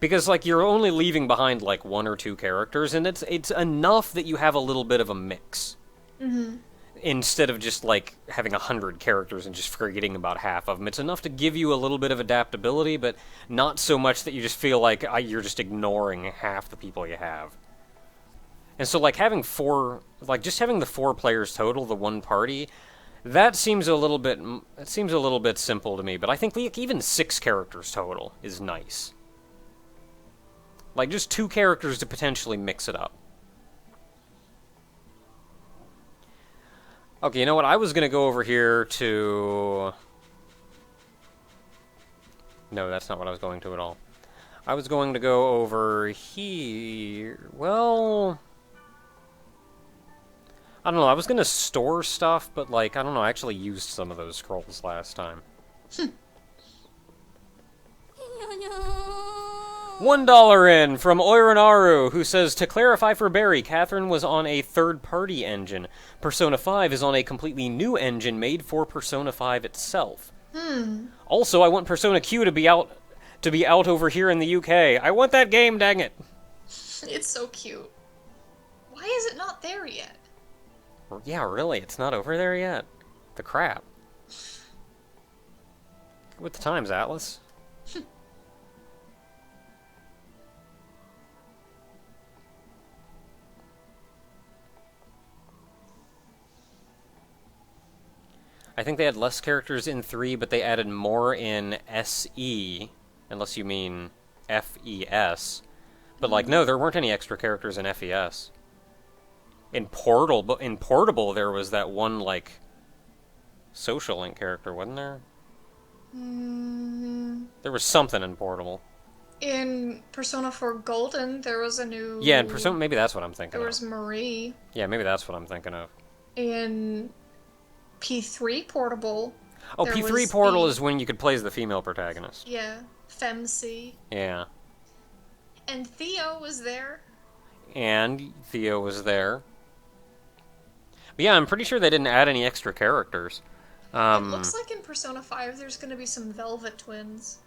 Because, like, you're only leaving behind, like, 1 or 2 characters, and it's enough that you have a little bit of a mix. Mm-hmm. Instead of just, like, having 100 characters and just forgetting about half of them. It's enough to give you a little bit of adaptability, but not so much that you just feel like you're just ignoring half the people you have. And so, like, having 4... Like, just having the 4 players total, the 1 party, That seems a little bit. It seems a little bit simple to me, but I think even 6 characters total is nice. Like just 2 characters to potentially mix it up. Okay, you know what? I was gonna go over here to. No, that's not what I was going to at all. I was going to go over here. Well, I don't know. I was gonna store stuff, but like I don't know. I actually used some of those scrolls last time. $1 in from Oirinaru, who says, to clarify for Barry, Catherine was on a third-party engine. Persona 5 is on a completely new engine made for Persona 5 itself. Also, I want Persona Q to be out over here in the UK. I want that game, dang it. It's so cute. Why is it not there yet? Yeah, really, it's not over there yet. The crap. With the times, Atlas. I think they had less characters in 3, but they added more in SE, unless you mean FES. But like, no, there weren't any extra characters in FES. In Portable, there was that one like social link character, wasn't there? There was something in Portable. In Persona 4 Golden, there was a new... Yeah, in Persona, maybe that's what I'm thinking of. There was Marie. Yeah, maybe that's what I'm thinking of. In P3 Portable... Oh, P3 Portal is when you could play as the female protagonist. Yeah, Femc. Yeah. And Theo was there. And Theo was there. But yeah, I'm pretty sure they didn't add any extra characters. It looks like in Persona 5 there's gonna be some Velvet twins.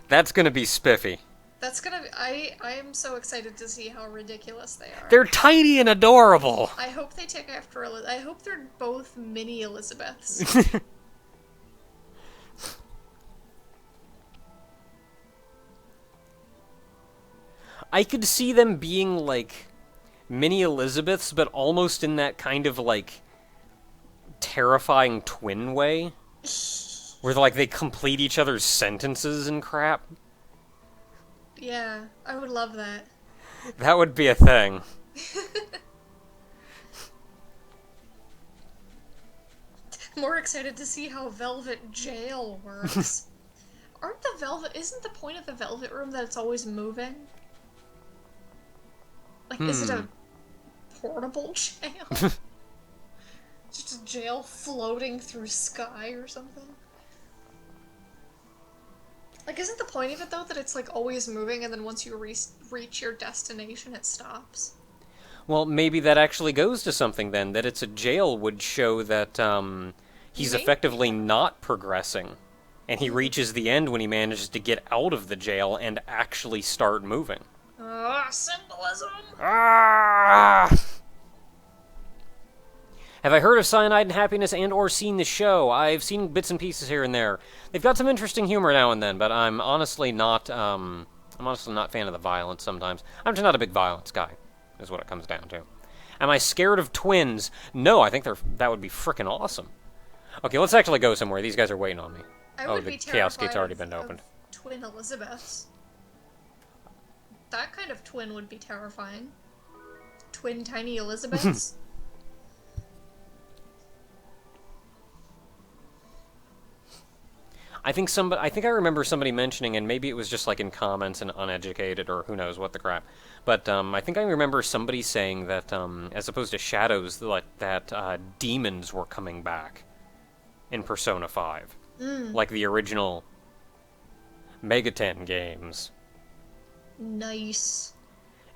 That's gonna be spiffy. That's gonna be... I am so excited to see how ridiculous they are. They're tiny and adorable! I hope they take after... I hope they're both mini Elizabeths. I could see them being, like, mini Elizabeths, but almost in that kind of, like, terrifying twin way. Where, like, they complete each other's sentences and crap. Yeah, I would love that. That would be a thing. More excited to see how Velvet Jail works. Isn't the point of the Velvet Room that it's always moving? Like, is it a portable jail? Just a jail floating through sky or something? Like, isn't the point of it, though, that it's, like, always moving, and then once you reach your destination, it stops? Well, maybe that actually goes to something, then. That it's a jail would show that, he's effectively not progressing. And he reaches the end when he manages to get out of the jail and actually start moving. Symbolism! Ah! Have I heard of Cyanide and Happiness and or seen the show? I've seen bits and pieces here and there. They've got some interesting humor now and then, but I'm honestly not a fan of the violence sometimes. I'm just not a big violence guy, is what it comes down to. Am I scared of twins? No, I think that would be frickin' awesome. Okay, let's actually go somewhere. These guys are waiting on me. The Chaos Gate's already been opened. Twin Elizabeths. That kind of twin would be terrifying. Twin tiny Elizabeths. I think I remember somebody mentioning, and maybe it was just like in comments and uneducated or who knows what the crap. But I think I remember somebody saying that as opposed to shadows, that demons were coming back in Persona 5, like the original Megaten games. Nice.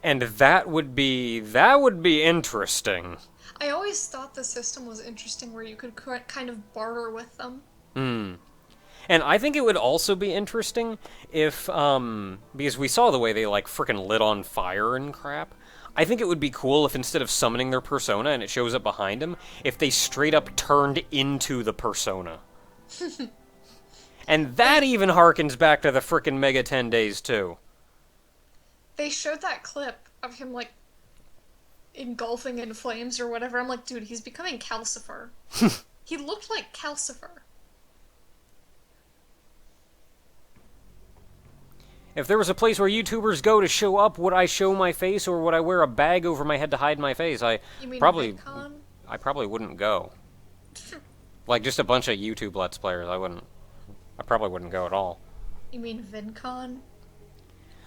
And that would be interesting. I always thought the system was interesting where you could kind of barter with them. And I think it would also be interesting if, because we saw the way they, like, frickin' lit on fire and crap. I think it would be cool if instead of summoning their persona and it shows up behind them, if they straight up turned into the persona. And that even harkens back to the frickin' Mega 10 days, too. They showed that clip of him, like, engulfing in flames or whatever. I'm like, dude, he's becoming Calcifer. He looked like Calcifer. If there was a place where YouTubers go to show up, would I show my face or would I wear a bag over my head to hide my face? You mean probably, VidCon? I probably wouldn't go. Like just a bunch of YouTube Let's Players, I probably wouldn't go at all. You mean VidCon?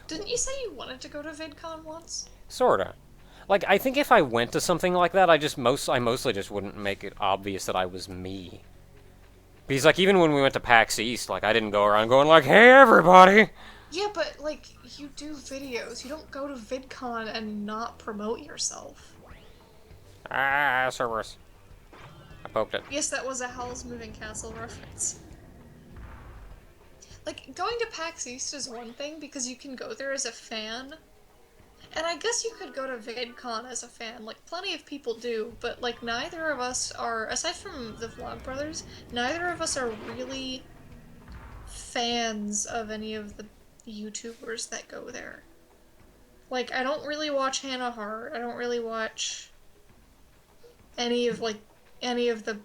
Didn't you say you wanted to go to VidCon once? Sorta. Like, I think if I went to something like that, I mostly just wouldn't make it obvious that I was me. Because, like, even when we went to PAX East, like, I didn't go around going like, "Hey, everybody!" Yeah, but, like, you do videos. You don't go to VidCon and not promote yourself. Ah, Cerberus. I poked it. Yes, that was a Howl's Moving Castle reference. Like, going to PAX East is one thing because you can go there as a fan. And I guess you could go to VidCon as a fan. Like, plenty of people do, but, like, neither of us are, aside from the Vlogbrothers, neither of us are really fans of any of the YouTubers that go there. Like, I don't really watch Hannah Hart. I don't really watch any of the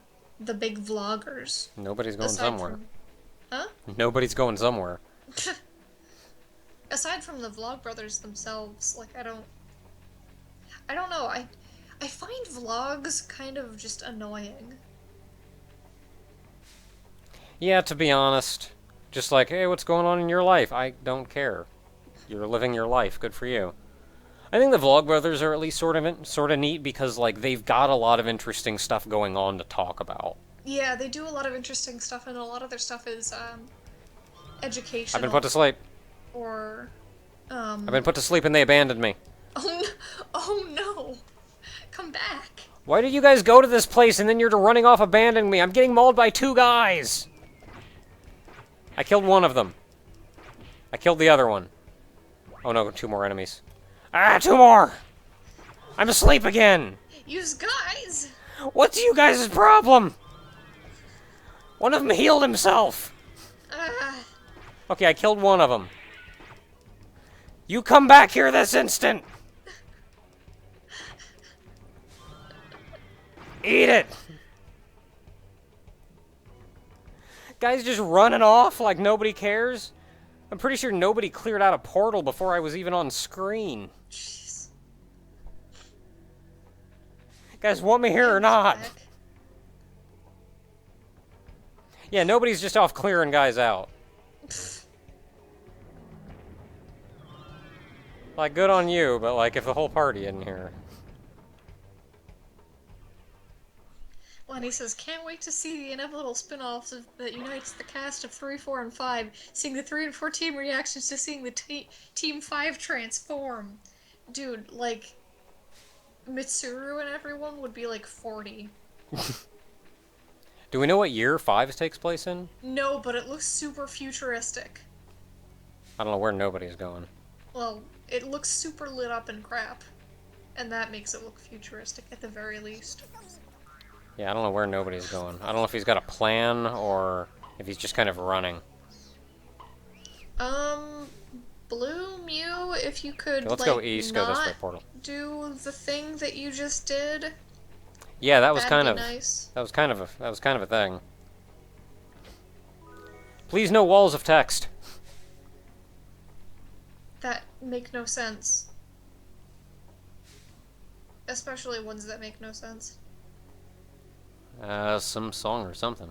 big vloggers. Nobody's going somewhere. Huh? Nobody's going somewhere. Aside from the Vlogbrothers themselves, like, I don't know, I find vlogs kind of just annoying. Yeah, to be honest. Just like, hey, what's going on in your life? I don't care. You're living your life. Good for you. I think the Vlogbrothers are at least sort of neat because, like, they've got a lot of interesting stuff going on to talk about. Yeah, they do a lot of interesting stuff, and a lot of their stuff is, educational. I've been put to sleep. Or, I've been put to sleep and they abandoned me. Oh no! Come back! Why did you guys go to this place and then you're running off abandoning me? I'm getting mauled by 2 guys! I killed one of them. I killed the other one. Oh no, 2 more enemies. Ah, 2 more! I'm asleep again! Yous guys! What's you guys' problem? One of them healed himself! Okay, I killed one of them. You come back here this instant! Eat it! Guys just running off like nobody cares? I'm pretty sure nobody cleared out a portal before I was even on screen. Jeez. Guys, want me here or not? Yeah, nobody's just off clearing guys out. Like, good on you, but like, if the whole party in here. Lenny says, can't wait to see the inevitable spin-offs that unites the cast of 3, 4, and 5, seeing the 3 and 4 team reactions to seeing the Team 5 transform. Dude, like, Mitsuru and everyone would be like 40. Do we know what year 5 takes place in? No, but it looks super futuristic. I don't know where nobody's going. Well, it looks super lit up and crap. And that makes it look futuristic at the very least. Yeah, I don't know where nobody's going. I don't know if he's got a plan or if he's just kind of running. Blue Mew, if you could, Okay, let's like, go east, go this way, portal. do the thing that you just did. Yeah, that was That'd kind be of nice. that was kind of a thing. Please no walls of text. That make no sense. Especially ones that make no sense. Some song or something.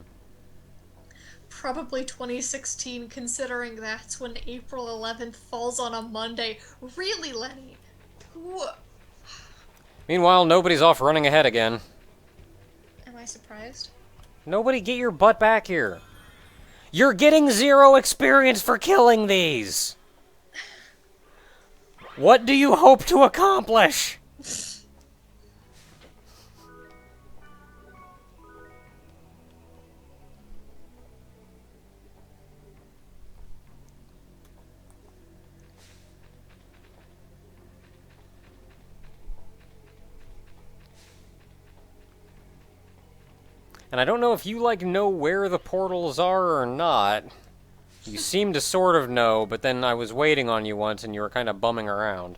Probably 2016, considering that's when April 11th falls on a Monday. Really, Lenny? Meanwhile, nobody's off running ahead again. Am I surprised? Nobody get your butt back here. You're getting 0 experience for killing these. What do you hope to accomplish? And I don't know if you, like, know where the portals are or not. You seem to sort of know, but then I was waiting on you once and you were kind of bumming around.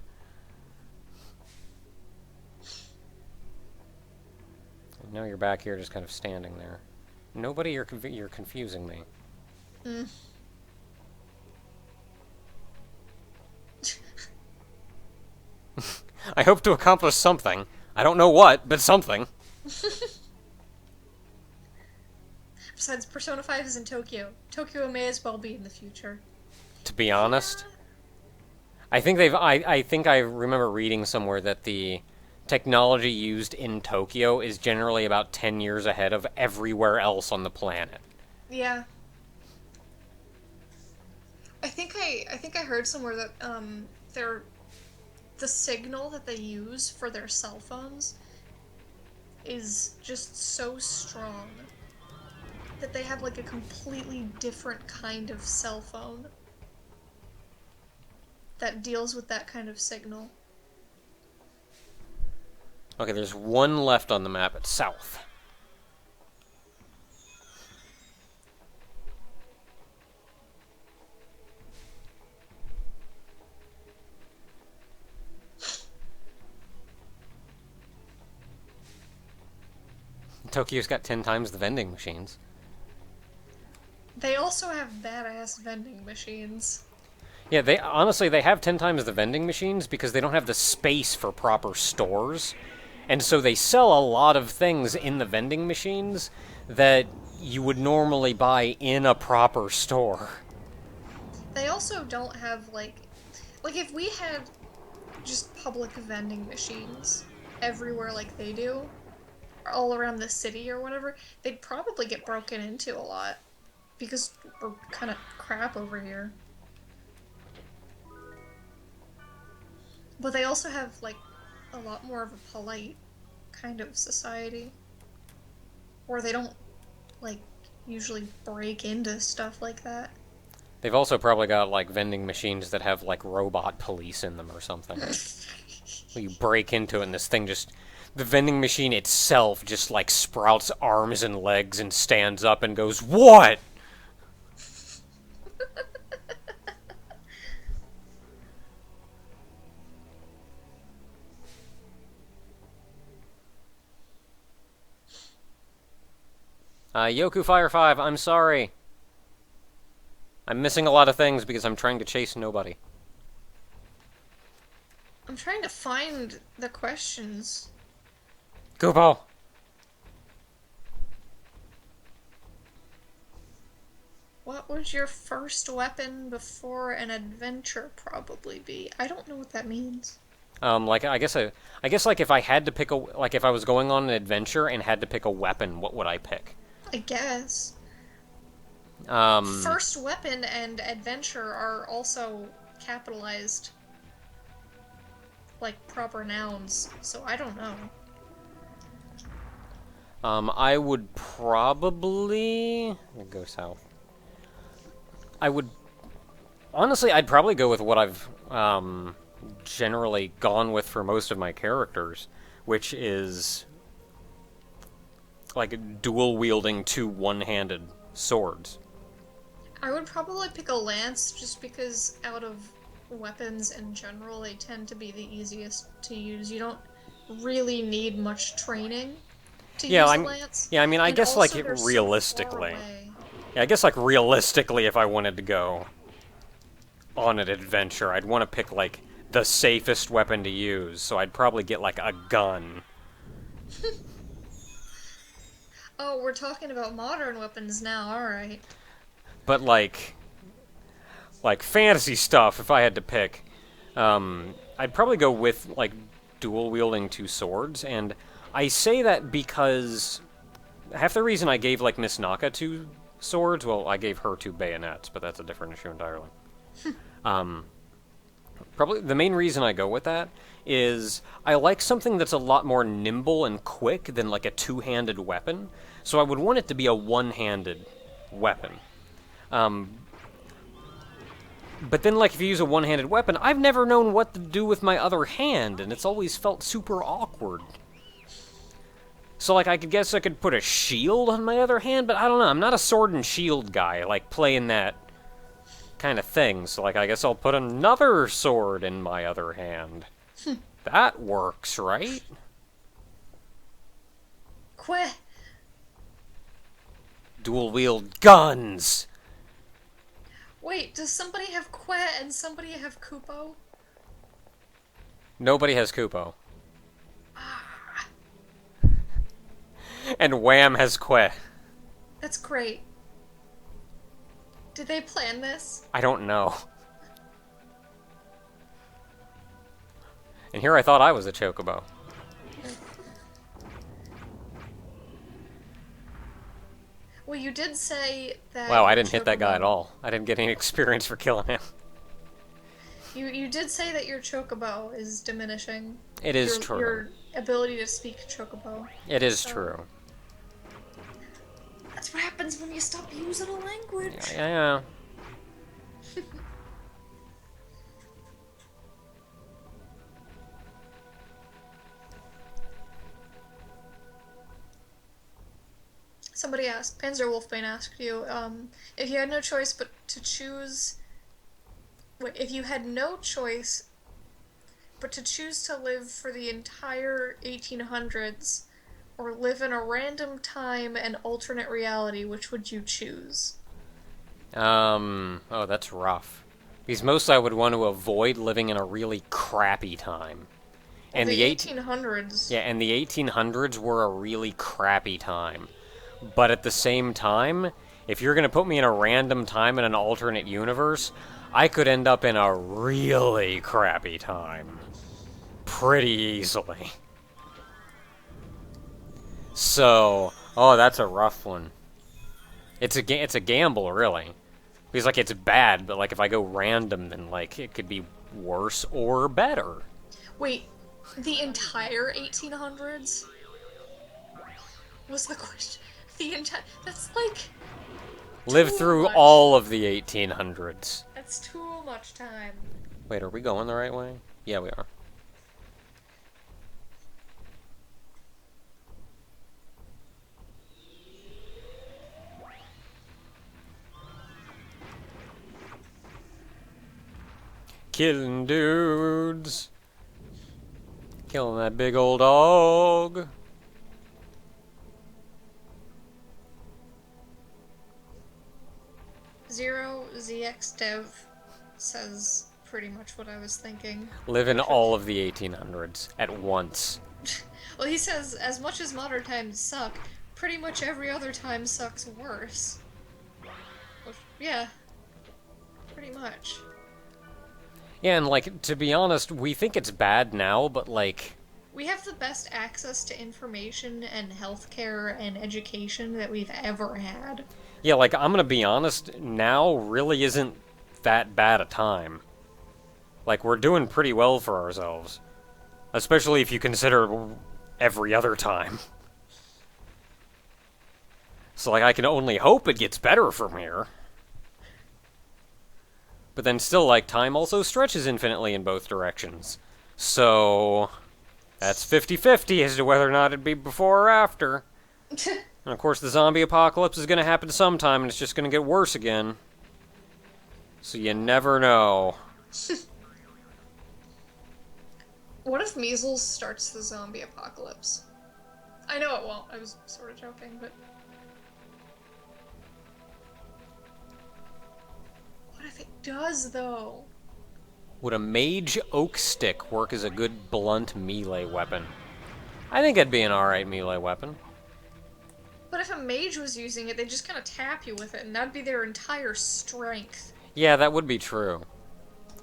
And now you're back here just kind of standing there. Nobody, you're confusing me. Mm. I hope to accomplish something. I don't know what, but something. Besides, Persona 5 is in Tokyo. Tokyo may as well be in the future. To be Yeah. honest, I think I think I remember reading somewhere that the technology used in Tokyo is generally about 10 years ahead of everywhere else on the planet. Yeah. I think I heard somewhere that their the signal that they use for their cell phones is just so strong that they have like a completely different kind of cell phone that deals with that kind of signal. Okay, there's one left on the map. It's south. Tokyo's got 10 times the vending machines. They also have badass vending machines. Yeah, they honestly they have 10 times the vending machines because they don't have the space for proper stores. And so they sell a lot of things in the vending machines that you would normally buy in a proper store. They also don't have like if we had just public vending machines everywhere like they do, all around the city or whatever, they'd probably get broken into a lot because we're kind of crap over here. But they also have like a lot more of a polite kind of society where they don't like usually break into stuff like that. They've also probably got like vending machines that have like robot police in them or something. You break into it and this thing just the vending machine itself just like sprouts arms and legs and stands up and goes, "What?" Yoku Fire 5, I'm sorry. I'm missing a lot of things because I'm trying to chase nobody. I'm trying to find the questions. Goopo! What would your first weapon before an adventure probably be? I don't know what that means. Like I guess like if I had to pick like if I was going on an adventure and had to pick a weapon, what would I pick? I guess. Um, First weapon and adventure are also capitalized like proper nouns, so I don't know. I would probably go south. I would honestly, I'd probably go with what I've generally gone with for most of my characters, which is like dual wielding two one-handed swords. I would probably pick a lance just because out of weapons in general, they tend to be the easiest to use. You don't really need much training to use a lance. Yeah, I mean, I and guess like also they're realistically. so far away. Yeah, I guess like realistically, if I wanted to go on an adventure, I'd want to pick like the safest weapon to use. So I'd probably get like a gun. Oh, we're talking about modern weapons now, alright. But like fantasy stuff, if I had to pick, I'd probably go with like dual wielding two swords. And I say that because half the reason I gave like Miss Naka two swords, well, I gave her two bayonets, but that's a different issue entirely. Probably the main reason I go with that is I like something that's a lot more nimble and quick than like a two-handed weapon. So I would want it to be a one-handed weapon. But then, like, if you use a one-handed weapon, I've never known what to do with my other hand, and it's always felt super awkward. So, like, I could guess I could put a shield on my other hand, but I don't know. I'm not a sword and shield guy, like, playing that kind of thing. So, like, I guess I'll put another sword in my other hand. That works, right? Queh! Dual-wield guns! Wait, does somebody have Que and somebody have Kupo? Nobody has Kupo. Ah, And Wham has Que. that's great. Did they plan this? I don't know. And here I thought I was a Chocobo. Well, you did say that... Wow, I your didn't hit that guy Chocobo- at all. I didn't get any experience for killing him. You did say that your Chocobo is diminishing. It is true. Your ability to speak Chocobo. It is So- true. That's what happens when you stop using a language. Yeah. Somebody asked, Panzer Wolfbane asked you, if you had no choice but to choose... Wait, if you had no choice but to choose to live for the entire 1800s, or live in a random time and alternate reality, which would you choose? Oh, that's rough. Because most I would want to avoid living in a really crappy time. Well, And the the 1800s. Yeah, and the 1800s were a really crappy time. But at the same time, if you're going to put me in a random time in an alternate universe, I could end up in a really crappy time. Pretty easily. So, oh, that's a rough one. It's a gamble, really. Because, like, it's bad, but, like, if I go random, then, like, it could be worse or better. Wait, the entire 1800s? Was the question. The entire. That's like. Live too through much. all of the 1800s. That's too much time. Wait, are we going the right way? Yeah, we are. Killing dudes. Killing that big old dog. Zero ZX Dev says pretty much what I was thinking. Live in all of the 1800s at once. Well, he says, as much as modern times suck, pretty much every other time sucks worse. Which, yeah. Pretty much. Yeah, and like, to be honest, we think it's bad now, but like... We have the best access to information and healthcare and education that we've ever had. Yeah, like, I'm gonna be honest, now really isn't that bad a time. Like, we're doing pretty well for ourselves. Especially if you consider every other time. So, like, I can only hope it gets better from here. But then still, like, time also stretches infinitely in both directions. So, that's 50-50 as to whether or not it'd be before or after. And of course, the zombie apocalypse is going to happen sometime, and it's just going to get worse again. So you never know. What if measles starts the zombie apocalypse? I know it won't. I was sort of joking, but... What if it does, though? Would a mage oak stick work as a good blunt melee weapon? I think it'd be an alright melee weapon. But if a mage was using it, they'd just kind of tap you with it, and that'd be their entire strength. Yeah, that would be true.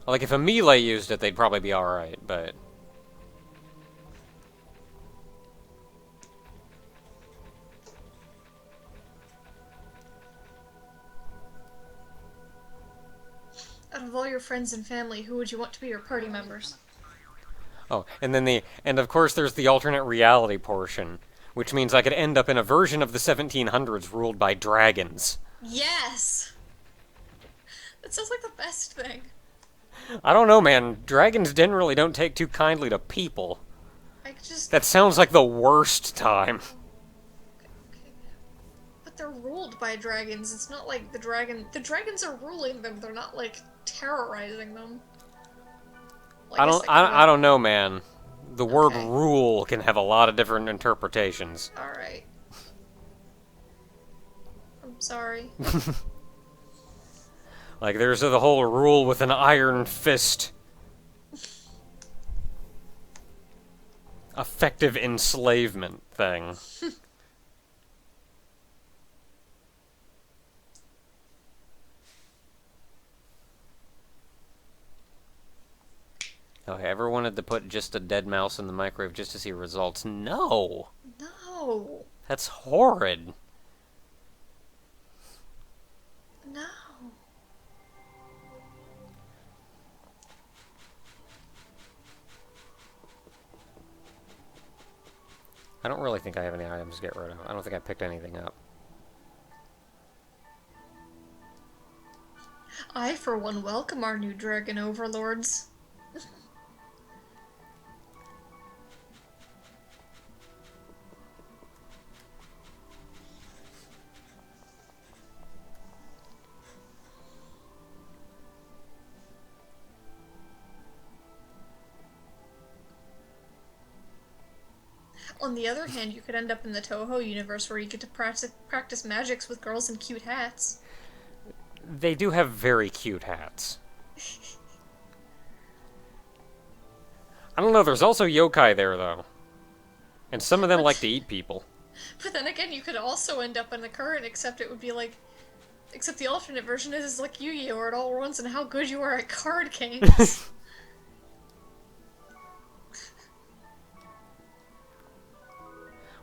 Like, if a melee used it, they'd probably be alright, but... Out of all your friends and family, who would you want to be your party members? Oh, and then and of course there's the alternate reality portion, which means I could end up in a version of the 1700s ruled by dragons. Yes! That sounds like the best thing. I don't know, man. Dragons generally don't take too kindly to people. That sounds like the worst time. Okay. But they're ruled by dragons. It's not like the dragons are ruling them. They're not like terrorizing them. Well, I don't know, man. The word Okay. rule can have a lot of different interpretations. Alright. Sorry. Like, there's the whole rule with an iron fist. Effective enslavement thing. Okay, ever wanted to put just a dead mouse in the microwave just to see results? No! No. That's horrid. No. I don't really think I have any items to get rid of. I don't think I picked anything up. I, for one, welcome our new dragon overlords. On the other hand, you could end up in the Toho universe where you get to practice magics with girls in cute hats. They do have very cute hats. I don't know, there's also yokai there, though. And some of them like to eat people. But then again, you could also end up in the current, except it would be like... Except the alternate version is like Yu-Gi-Oh! Where it all runs and how good you are at card games.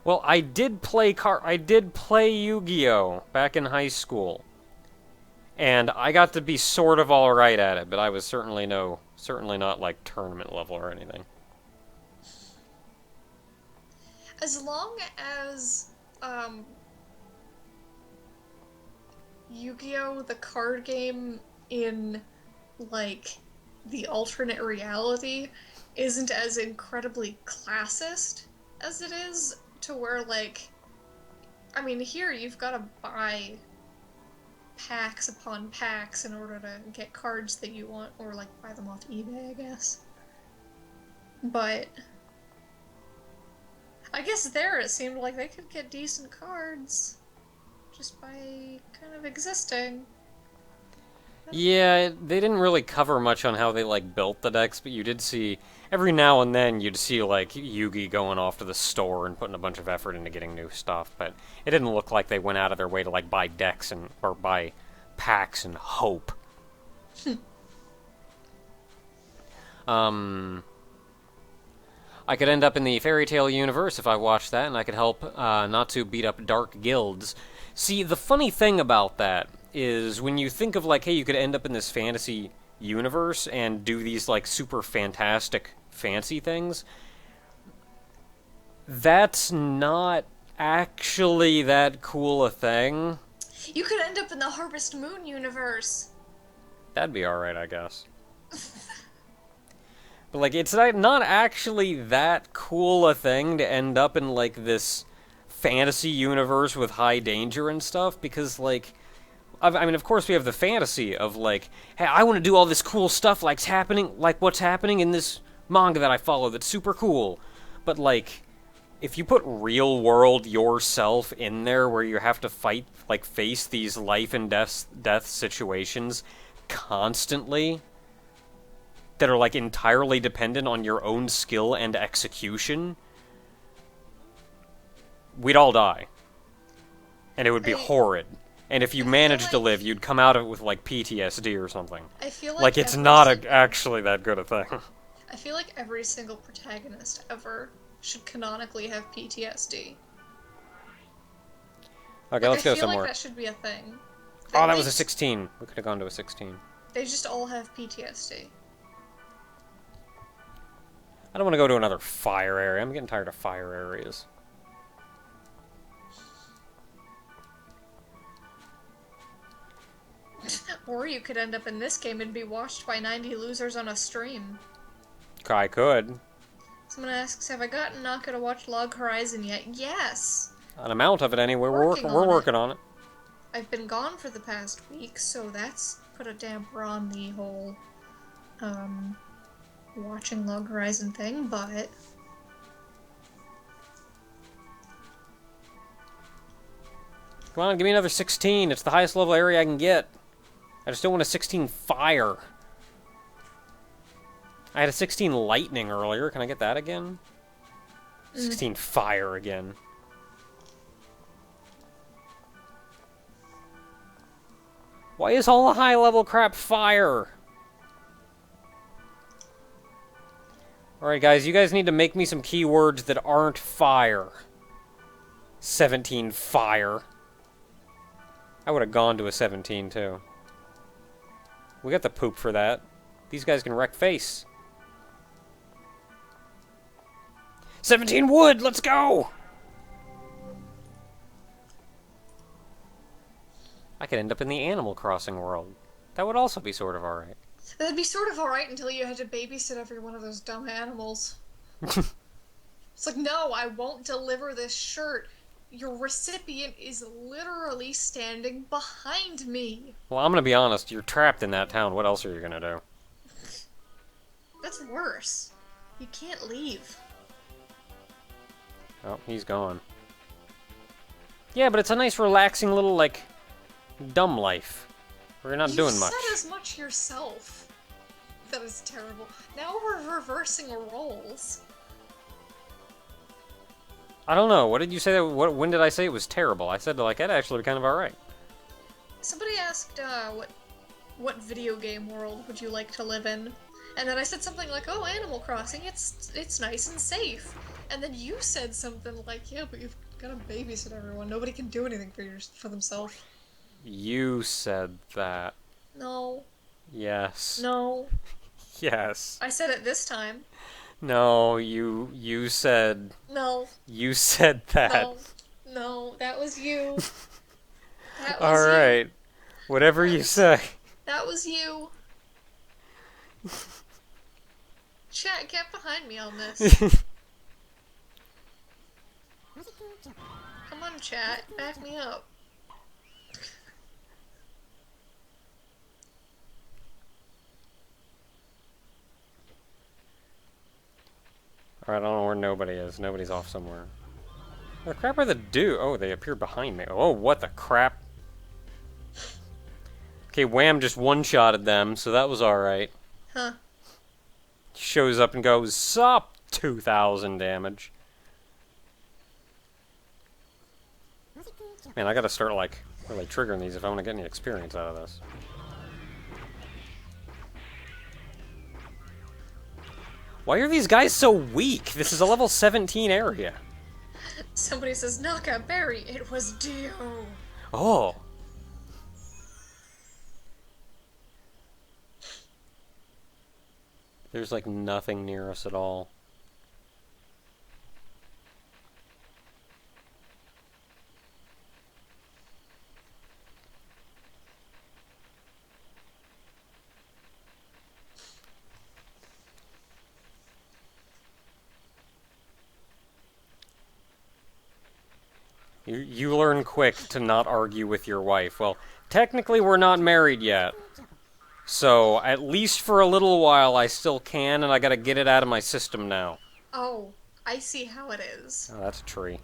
Well, I did play Yu-Gi-Oh! Back in high school. And I got to be sort of alright at it, but I was certainly not like tournament level or anything. As long as, Yu-Gi-Oh! The card game in, like, the alternate reality isn't as incredibly classist as it is to where, like, I mean, here you've got to buy packs upon packs in order to get cards that you want, or, like, buy them off eBay, I guess. But I guess there it seemed like they could get decent cards just by kind of existing. Yeah, they didn't really cover much on how they, like, built the decks, but you did see, every now and then, you'd see, like, Yugi going off to the store and putting a bunch of effort into getting new stuff, but it didn't look like they went out of their way to, like, buy decks or buy packs and hope. I could end up in the fairy tale universe if I watched that, and I could help Natsu beat up dark guilds. See, the funny thing about that is when you think of, like, hey, you could end up in this fantasy universe and do these, like, super fantastic fancy things, that's not actually that cool a thing. You could end up in the Harvest Moon universe. That'd be alright, I guess. But, like, it's not actually that cool a thing to end up in, like, this fantasy universe with high danger and stuff, because, like, I mean, of course we have the fantasy of, like, hey, I want to do all this cool stuff like what's happening in this manga that I follow that's super cool. But, like, if you put real world yourself in there where you have to face these life and death situations constantly that are, like, entirely dependent on your own skill and execution, we'd all die. And it would be horrid. And if you managed to live, you'd come out of it with, like, PTSD or something. I feel like it's not actually that good a thing. I feel like every single protagonist ever should canonically have PTSD. Okay, let's go somewhere. I feel like that should be a thing. Oh, that was a 16. We could have gone to a 16. They just all have PTSD. I don't want to go to another fire area. I'm getting tired of fire areas. Or you could end up in this game and be watched by 90 losers on a stream. I could. Someone asks, have I gotten Naka to watch Log Horizon yet? Yes! An amount of it anyway. We're working on it. I've been gone for the past week, so that's put a damper on the whole, watching Log Horizon thing, but... Come on, give me another 16. It's the highest level area I can get. I just don't want a 16 fire. I had a 16 lightning earlier. Can I get that again? 16 fire again. Why is all the high level crap fire? Alright guys, you guys need to make me some keywords that aren't fire. 17 fire. I would have gone to a 17 too. We got the poop for that. These guys can wreck face. 17 wood, let's go! I could end up in the Animal Crossing world. That would also be sort of alright. That'd be sort of alright until you had to babysit every one of those dumb animals. It's like, no, I won't deliver this shirt. Your recipient is literally standing behind me. Well, I'm gonna be honest, you're trapped in that town. What else are you gonna do? That's worse. You can't leave. Oh, he's gone. Yeah, but it's a nice relaxing little, like, dumb life. Where you're not doing much. You said as much yourself. That is terrible. Now we're reversing roles. I don't know. What did you say? When did I say it was terrible? I said, like, that'd actually be kind of alright. Somebody asked, what video game world would you like to live in? And then I said something like, oh, Animal Crossing, it's nice and safe. And then you said something like, yeah, but you've got to babysit everyone. Nobody can do anything for themselves. You said that. No. Yes. No. Yes. I said it this time. No, you said... No. You said that. No. No, that was you. That was Alright. you. Whatever you say. That was you. Chat, get behind me on this. Come on, chat. Back me up. Alright, I don't know where nobody is. Nobody's off somewhere. Where the crap are the dude? Oh, they appear behind me. Oh, what the crap? Okay, Wham just one-shotted them, so that was alright. Huh. Shows up and goes, sup, 2,000 damage. Man, I gotta start, like, really triggering these if I want to get any experience out of this. Why are these guys so weak? This is a level 17 area. Somebody says, Naka, Berry, it was Dio. Oh. There's, like, nothing near us at all. You learn quick to not argue with your wife. Well, technically we're not married yet. So, at least for a little while I still can, and I gotta get it out of my system now. Oh, I see how it is. Oh, that's a tree.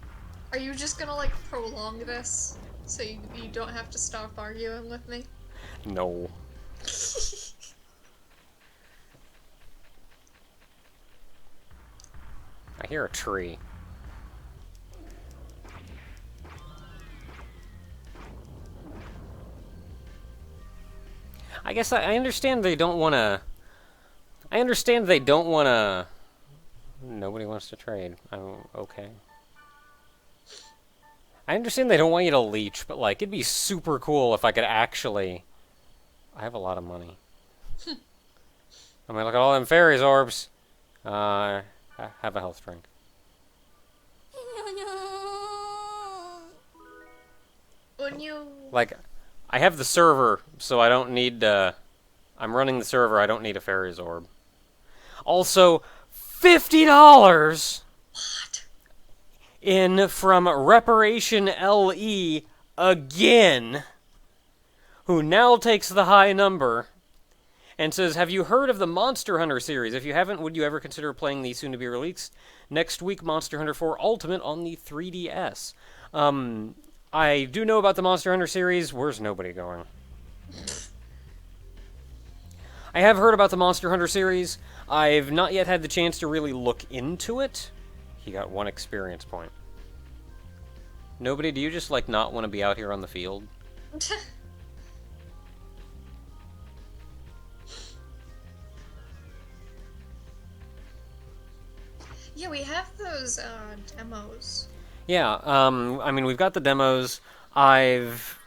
Are you just gonna, like, prolong this? So you don't have to stop arguing with me? No. I hear a tree. I guess I understand they don't want to... I understand they don't want to... Nobody wants to trade. Oh, okay. I understand they don't want you to leech, but, like, it'd be super cool if I could actually... I have a lot of money. I mean, look at all them fairies orbs. Have a health drink. When you... Like, I have the server, so I don't need, I'm running the server, I don't need a fairies orb. Also, $50! What? In from Reparation LE again, who now takes the high number, and says, have you heard of the Monster Hunter series? If you haven't, would you ever consider playing the soon-to-be-released next week Monster Hunter 4 Ultimate on the 3DS? I do know about the Monster Hunter series. Where's nobody going? I have heard about the Monster Hunter series. I've not yet had the chance to really look into it. He got 1 experience point. Nobody, do you just, like, not want to be out here on the field? Yeah, we have those demos. Yeah, I mean, we've got the demos. I've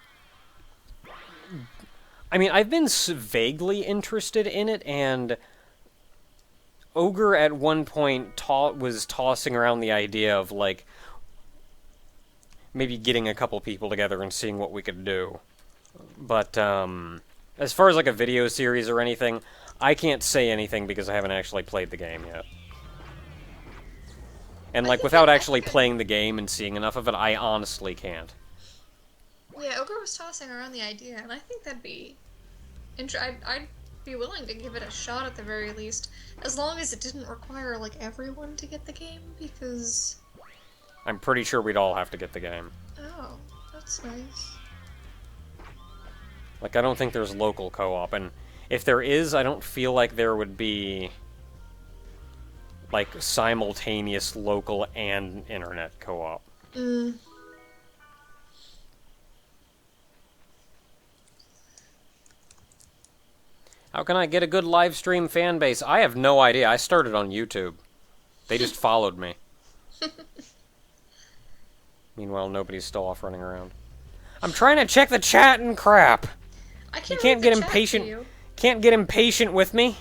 been vaguely interested in it, and Ogre at one point was tossing around the idea of, like, maybe getting a couple people together and seeing what we could do. But, as far as, like, a video series or anything, I can't say anything because I haven't actually played the game yet. And, like, without actually playing the game and seeing enough of it, I honestly can't. Yeah, Ogre was tossing around the idea, and I think that'd be... I'd be willing to give it a shot at the very least, as long as it didn't require, like, everyone to get the game, because... I'm pretty sure we'd all have to get the game. Oh, that's nice. Like, I don't think there's local co-op, and if there is, I don't feel like there would be, like, simultaneous local and internet co-op. How can I get a good live stream fan base? I have no idea. I started on YouTube. They just followed me. Meanwhile, nobody's still off running around. I'm trying to check the chat and crap. You can't get impatient. Can't get impatient with me.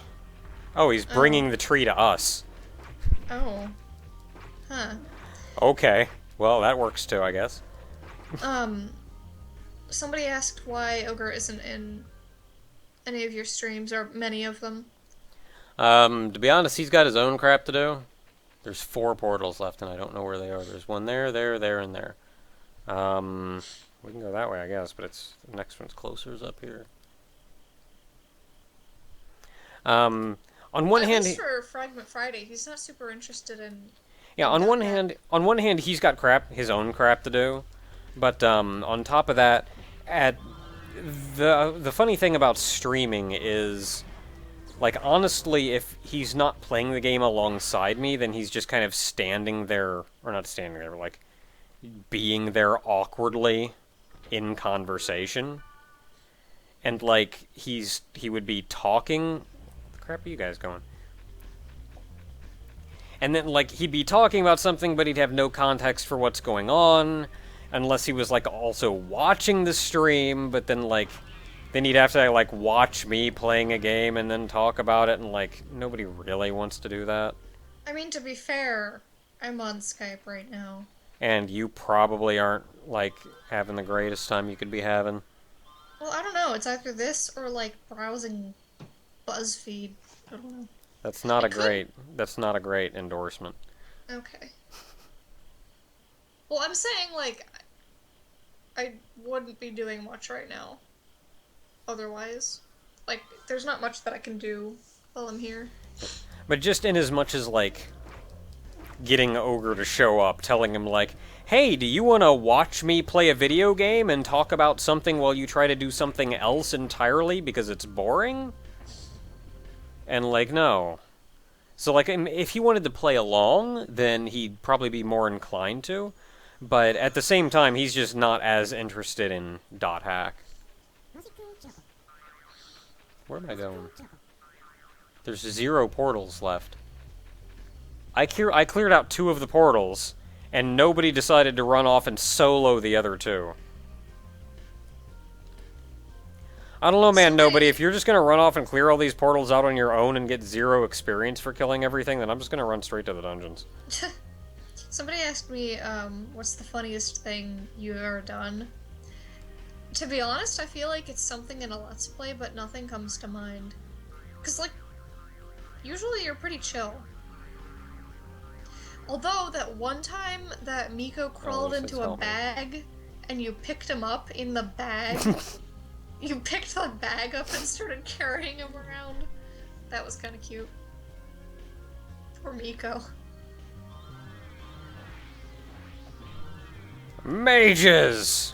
Oh, he's bringing the tree to us. Oh. Huh. Okay. Well, that works too, I guess. Somebody asked why Ogre isn't in any of your streams, or many of them. To be honest, he's got his own crap to do. There's 4 portals left, and I don't know where they are. There's one there, there, and there. We can go that way, I guess, but the next one's closer, is up here. On one hand, for Frägment Friday, he's not super interested in. Yeah, on one hand, he's got his own crap to do, but on top of that, the funny thing about streaming is, like, honestly, if he's not playing the game alongside me, then he's just kind of standing there, or not standing there, like, being there awkwardly in conversation. And, like, he would be talking... Where the crap are you guys going? And then, like, he'd be talking about something, but he'd have no context for what's going on, unless he was, like, also watching the stream, but then, like... Then he'd have to, like, watch me playing a game and then talk about it, and, like, nobody really wants to do that. I mean, to be fair, I'm on Skype right now. And you probably aren't, like, having the greatest time you could be having. Well, I don't know. It's either this or, like, browsing BuzzFeed. I don't know. That's not a great endorsement. Okay. Well, I'm saying, like, I wouldn't be doing much right now. Otherwise. Like, there's not much that I can do while I'm here. But just in as much as, like, getting Ogre to show up, telling him, like, hey, do you want to watch me play a video game and talk about something while you try to do something else entirely because it's boring? And, like, no. So, like, if he wanted to play along, then he'd probably be more inclined to. But at the same time, he's just not as interested in .hack. Where am I going? There's 0 portals left. I cleared out 2 of the portals, and nobody decided to run off and solo the other 2. I don't know, man, nobody. If you're just gonna run off and clear all these portals out on your own and get 0 experience for killing everything, then I'm just gonna run straight to the dungeons. Somebody asked me, what's the funniest thing you've ever done? To be honest, I feel like it's something in a Let's Play, but nothing comes to mind. Because, like, usually you're pretty chill. Although, that one time that Miko crawled into a bag, and you picked him up in the bag, you picked the bag up and started carrying him around. That was kind of cute. Poor Miko. Mages!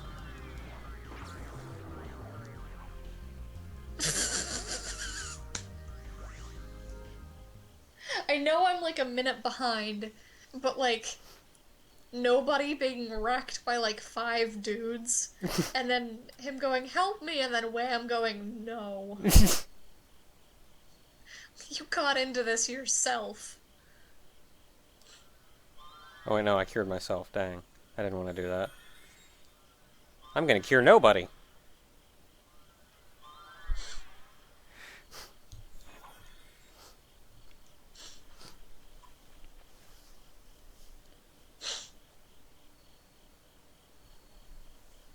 I know I'm like a minute behind, but like nobody being wrecked by like 5 dudes, and then him going, help me, and then Wham going, no. You got into this yourself. Oh wait, no, I cured myself. Dang. I didn't want to do that. I'm gonna cure nobody.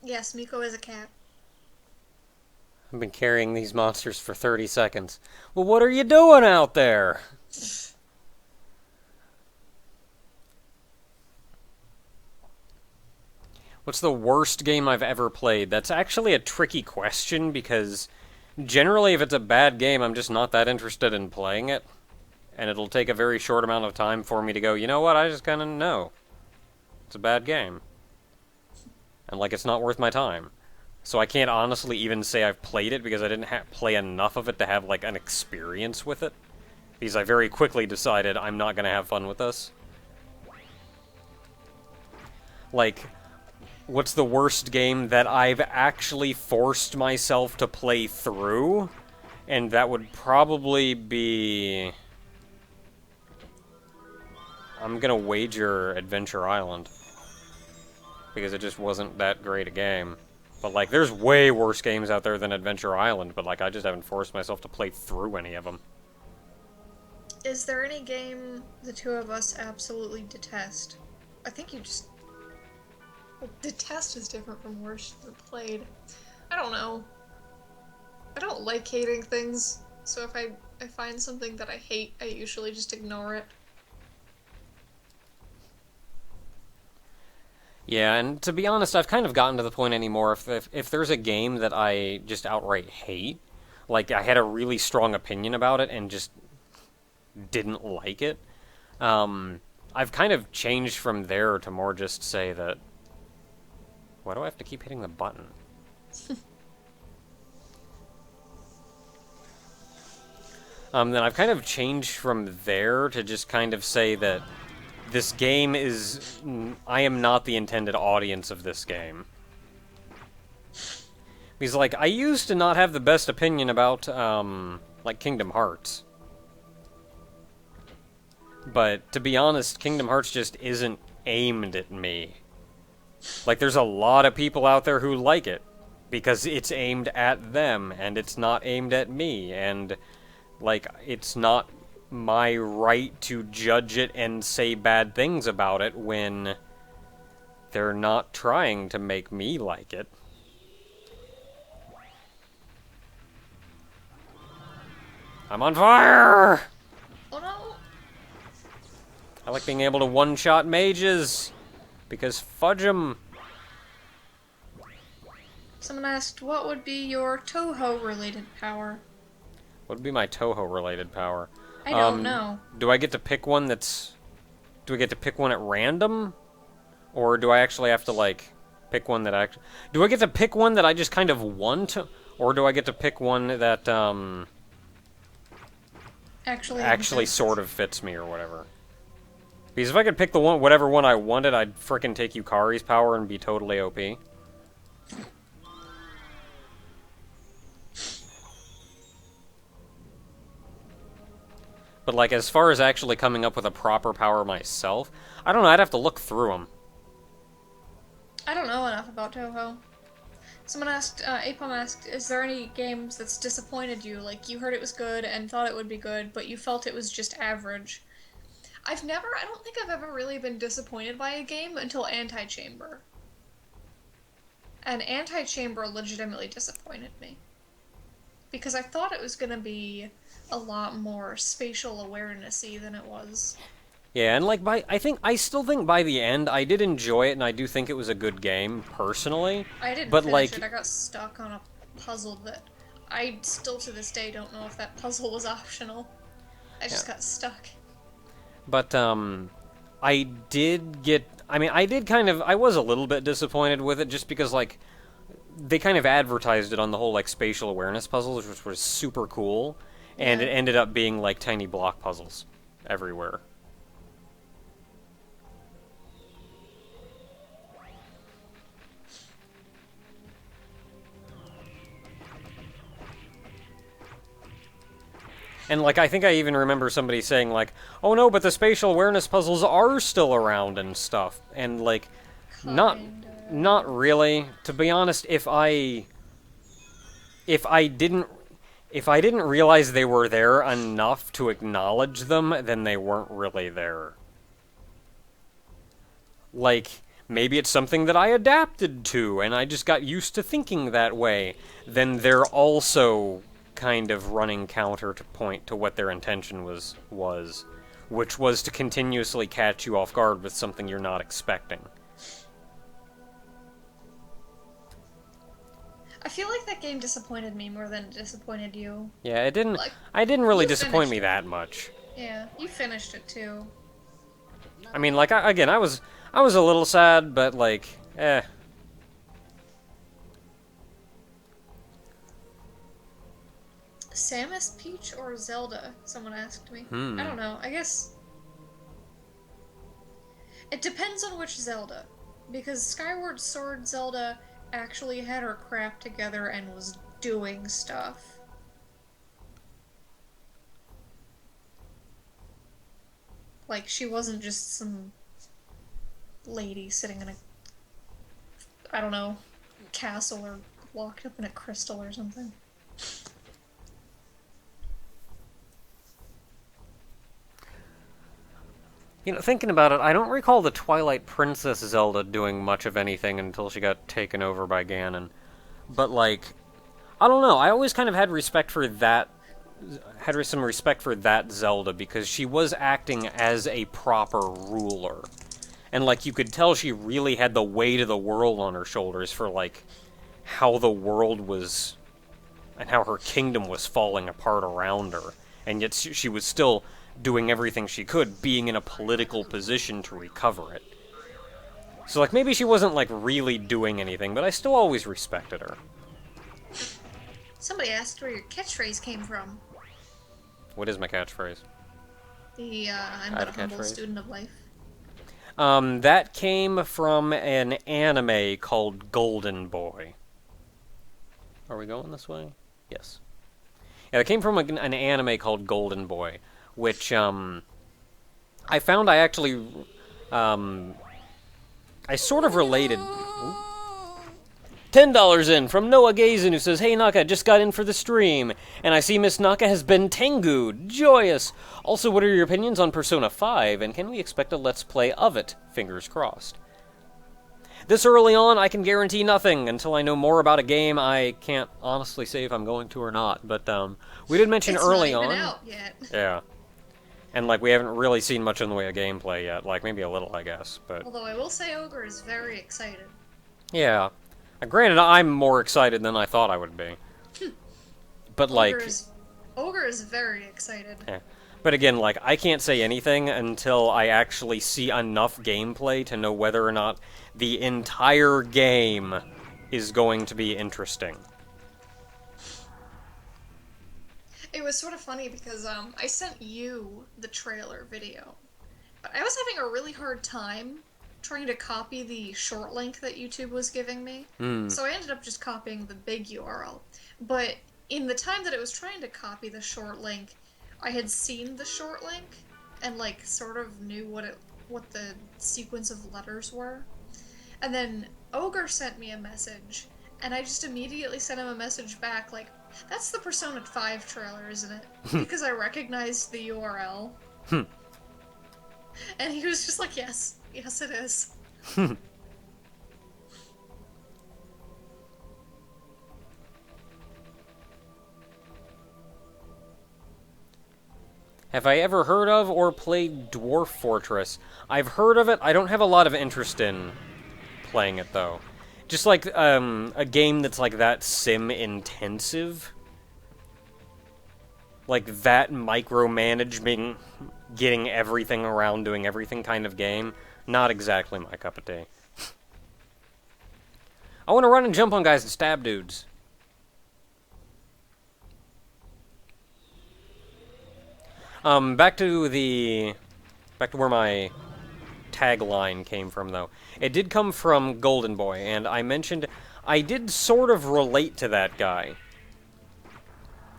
Yes, Miko is a cat. I've been carrying these monsters for 30 seconds. Well, what are you doing out there? What's the worst game I've ever played? That's actually a tricky question because generally if it's a bad game, I'm just not that interested in playing it. And it'll take a very short amount of time for me to go, you know what, I just kind of know. It's a bad game. And like, it's not worth my time. So I can't honestly even say I've played it because I didn't play enough of it to have like an experience with it. Because I very quickly decided I'm not going to have fun with this. Like, what's the worst game that I've actually forced myself to play through? And that would probably be... I'm gonna wager Adventure Island. Because it just wasn't that great a game. But, like, there's way worse games out there than Adventure Island, but, like, I just haven't forced myself to play through any of them. Is there any game the two of us absolutely detest? I think you just... Well, detest is different from worst than played. I don't know. I don't like hating things, so if I find something that I hate, I usually just ignore it. Yeah, and to be honest, I've kind of gotten to the point anymore, if there's a game that I just outright hate, like, I had a really strong opinion about it and just didn't like it, I've kind of changed from there to more just say that... Why do I have to keep hitting the button? Then I've kind of changed from there to just kind of say that this game is... I am not the intended audience of this game. Because, like, I used to not have the best opinion about, like, Kingdom Hearts. But, to be honest, Kingdom Hearts just isn't aimed at me. Like, there's a lot of people out there who like it. Because it's aimed at them, and it's not aimed at me, and, like, it's not my right to judge it and say bad things about it when they're not trying to make me like it. I'm on fire! Oh no! I like being able to one-shot mages, because fudge 'em. Someone asked, what would be your Toho-related power? What would be my Toho-related power? I don't know. Do I get to pick one that's... Do I get to pick one at random? Or do I actually have to, like, pick one that actually... Do I get to pick one that I just kind of want? Or do I get to pick one that, actually sort of fits me or whatever? Because if I could pick the one, whatever one I wanted, I'd frickin' take Yukari's power and be totally OP. But, like, as far as actually coming up with a proper power myself, I don't know, I'd have to look through them. I don't know enough about Toho. Someone asked, Apom asked, is there any games that's disappointed you? Like, you heard it was good and thought it would be good, but you felt it was just average. I don't think I've ever really been disappointed by a game until Anti-Chamber. And Anti-Chamber legitimately disappointed me. Because I thought it was gonna be a lot more spatial awareness-y than it was. Yeah, and like I still think by the end I did enjoy it, and I do think it was a good game personally. I didn't but finish it. I got stuck on a puzzle that I still to this day don't know if that puzzle was optional. I just got stuck. But I did get I mean, I was a little bit disappointed with it just because, like, they kind of advertised it on the whole, like, spatial awareness puzzles, which was super cool, and Yeah. it ended up being, like, tiny block puzzles everywhere. And, like, I think I even remember somebody saying, like, oh no, but the spatial awareness puzzles are still around and stuff. And, like, not Kinda. not really. To be honest, if I didn't realize they were there enough to acknowledge them, then they weren't really there. Like, maybe it's something that I adapted to, and I just got used to thinking that way. Then they're also kind of running counter to point to what their intention was, which was to continuously catch you off guard with something you're not expecting. I feel like that game disappointed me more than it disappointed you. Yeah, it didn't. Like, I didn't really you disappoint me finished it. that much. Yeah, you finished it too. I mean, like, again, I was a little sad, but like, eh. Samus, Peach, or Zelda? Someone asked me. I don't know. I guess it depends on which Zelda, because Skyward Sword Zelda actually had her crap together and was doing stuff. Like, she wasn't just some lady sitting in a, I don't know, castle or locked up in a crystal or something. You know, thinking about it, I don't recall the Twilight Princess Zelda doing much of anything until she got taken over by Ganon. But, like, I don't know, I always kind of had respect for that, had some respect for that Zelda, because she was acting as a proper ruler. And, like, you could tell she really had the weight of the world on her shoulders for, like, how the world was, and how her kingdom was falling apart around her. And yet she was still doing everything she could, being in a political position to recover it. So, like, maybe she wasn't, like, really doing anything, but I still always respected her. Somebody asked where your catchphrase came from. What is my catchphrase? I'm I but a have a humble catchphrase. student of life. That came from an anime called Golden Boy. Are we going this way? Yes. Yeah, it came from an anime called Golden Boy, which, I found I actually, I sort of related. Ooh. $10 in from Noah Gazin, who says, "Hey Naka, just got in for the stream, and I see Miss Naka has been Tengu'd. Joyous! Also, what are your opinions on Persona 5, and can we expect a Let's Play of it? Fingers crossed." This early on, I can guarantee nothing. Until I know more about a game, I can't honestly say if I'm going to or not. But, we did mention early It's not on. even out yet. Yeah. And, like, we haven't really seen much in the way of gameplay yet. Like, maybe a little, I guess. But Although I will say Ogre is very excited. yeah. Granted, I'm more excited than I thought I would be. But, like... Ogre is very excited. Yeah. But again, like, I can't say anything until I actually see enough gameplay to know whether or not the entire game is going to be interesting. It was sort of funny because I sent you the trailer video, but I was having a really hard time trying to copy the short link that YouTube was giving me. So I ended up just copying the big URL. But in the time that it was trying to copy the short link, I had seen the short link and like sort of knew what the sequence of letters were. And then Ogre sent me a message, and I just immediately sent him a message back like, "That's the Persona 5 trailer, isn't it?" Because I recognized the URL. And he was just like, "Yes, yes it is." Have I ever heard of or played Dwarf Fortress? I've heard of it. I don't have a lot of interest in playing it, though. Just like a game that's like that sim-intensive. Like that micromanaging, getting everything around, doing everything kind of game. Not exactly my cup of tea. I want to run and jump on guys and stab dudes. Back to where my tagline came from, though. It did come from Golden Boy, and I mentioned I did sort of relate to that guy.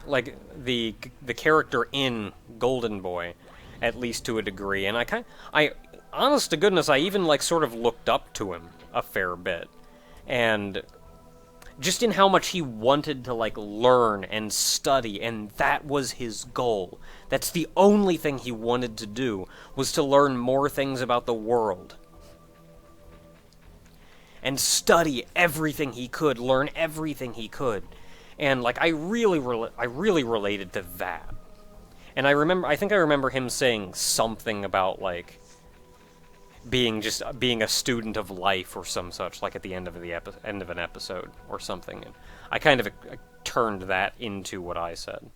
Like, the character in Golden Boy, at least to a degree, and honest to goodness, I even, like, sort of looked up to him a fair bit. And just in how much he wanted to, like, learn and study, and that was his goal. That's the only thing he wanted to do, was to learn more things about the world. And study everything he could, learn everything he could. And, like, I really related to that. And I think I remember him saying something about, like, being a student of life or some such, like at the end of end of an episode or something. And I kind of turned that into what I said.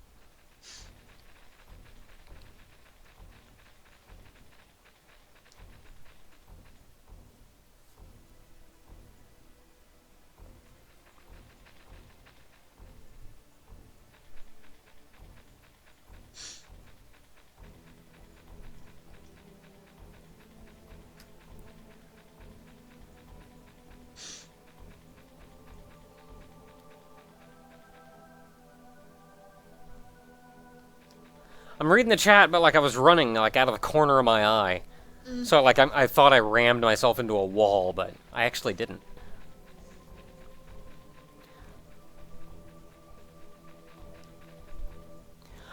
I'm reading the chat, but, like, I was running, like, out of the corner of my eye. So, like, I thought I rammed myself into a wall, but I actually didn't.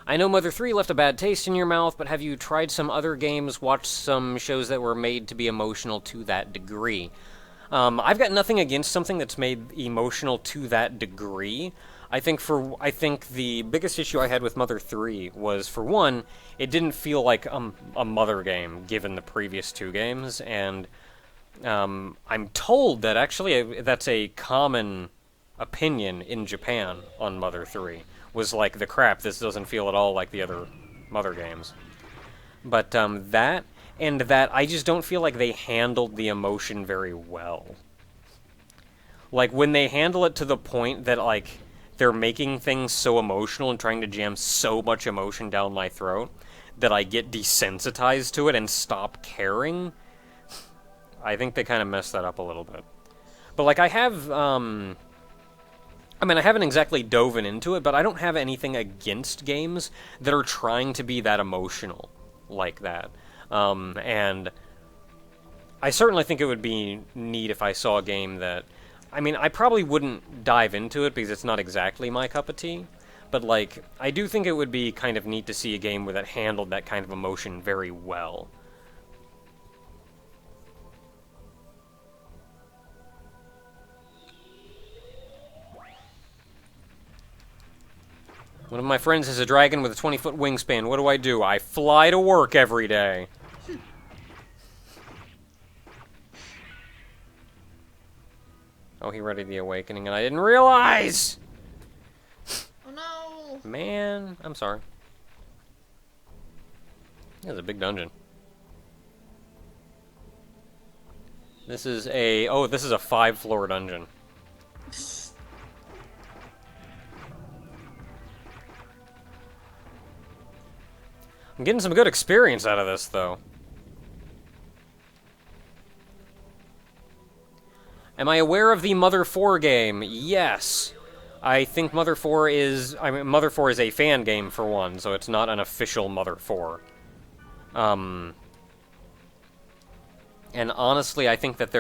I know Mother 3 left a bad taste in your mouth, but have you tried some other games, watched some shows that were made to be emotional to that degree? I've got nothing against something that's made emotional to that degree. I think the biggest issue I had with Mother 3 was, for one, it didn't feel like a Mother game, given the previous two games, and I'm told that actually that's a common opinion in Japan on Mother 3, was like, the crap, this doesn't feel at all like the other Mother games. But that I just don't feel like they handled the emotion very well. Like, when they handle it to the point that, like, they're making things so emotional and trying to jam so much emotion down my throat that I get desensitized to it and stop caring, I think they kind of messed that up a little bit. But, like, I haven't exactly dove into it, but I don't have anything against games that are trying to be that emotional like that. And I certainly think it would be neat if I saw a game that... I probably wouldn't dive into it because it's not exactly my cup of tea, but, like, I do think it would be kind of neat to see a game where that handled that kind of emotion very well. One of my friends is a dragon with a 20-foot wingspan. What do? I fly to work every day. Oh, he readied the awakening, and I didn't realize! Oh no! Man, I'm sorry. That's a big dungeon. This is a 5-floor dungeon. I'm getting some good experience out of this, though. Am I aware of the Mother 4 game? Yes. I think Mother 4 is a fan game, for one, so it's not an official Mother 4. And honestly, I think that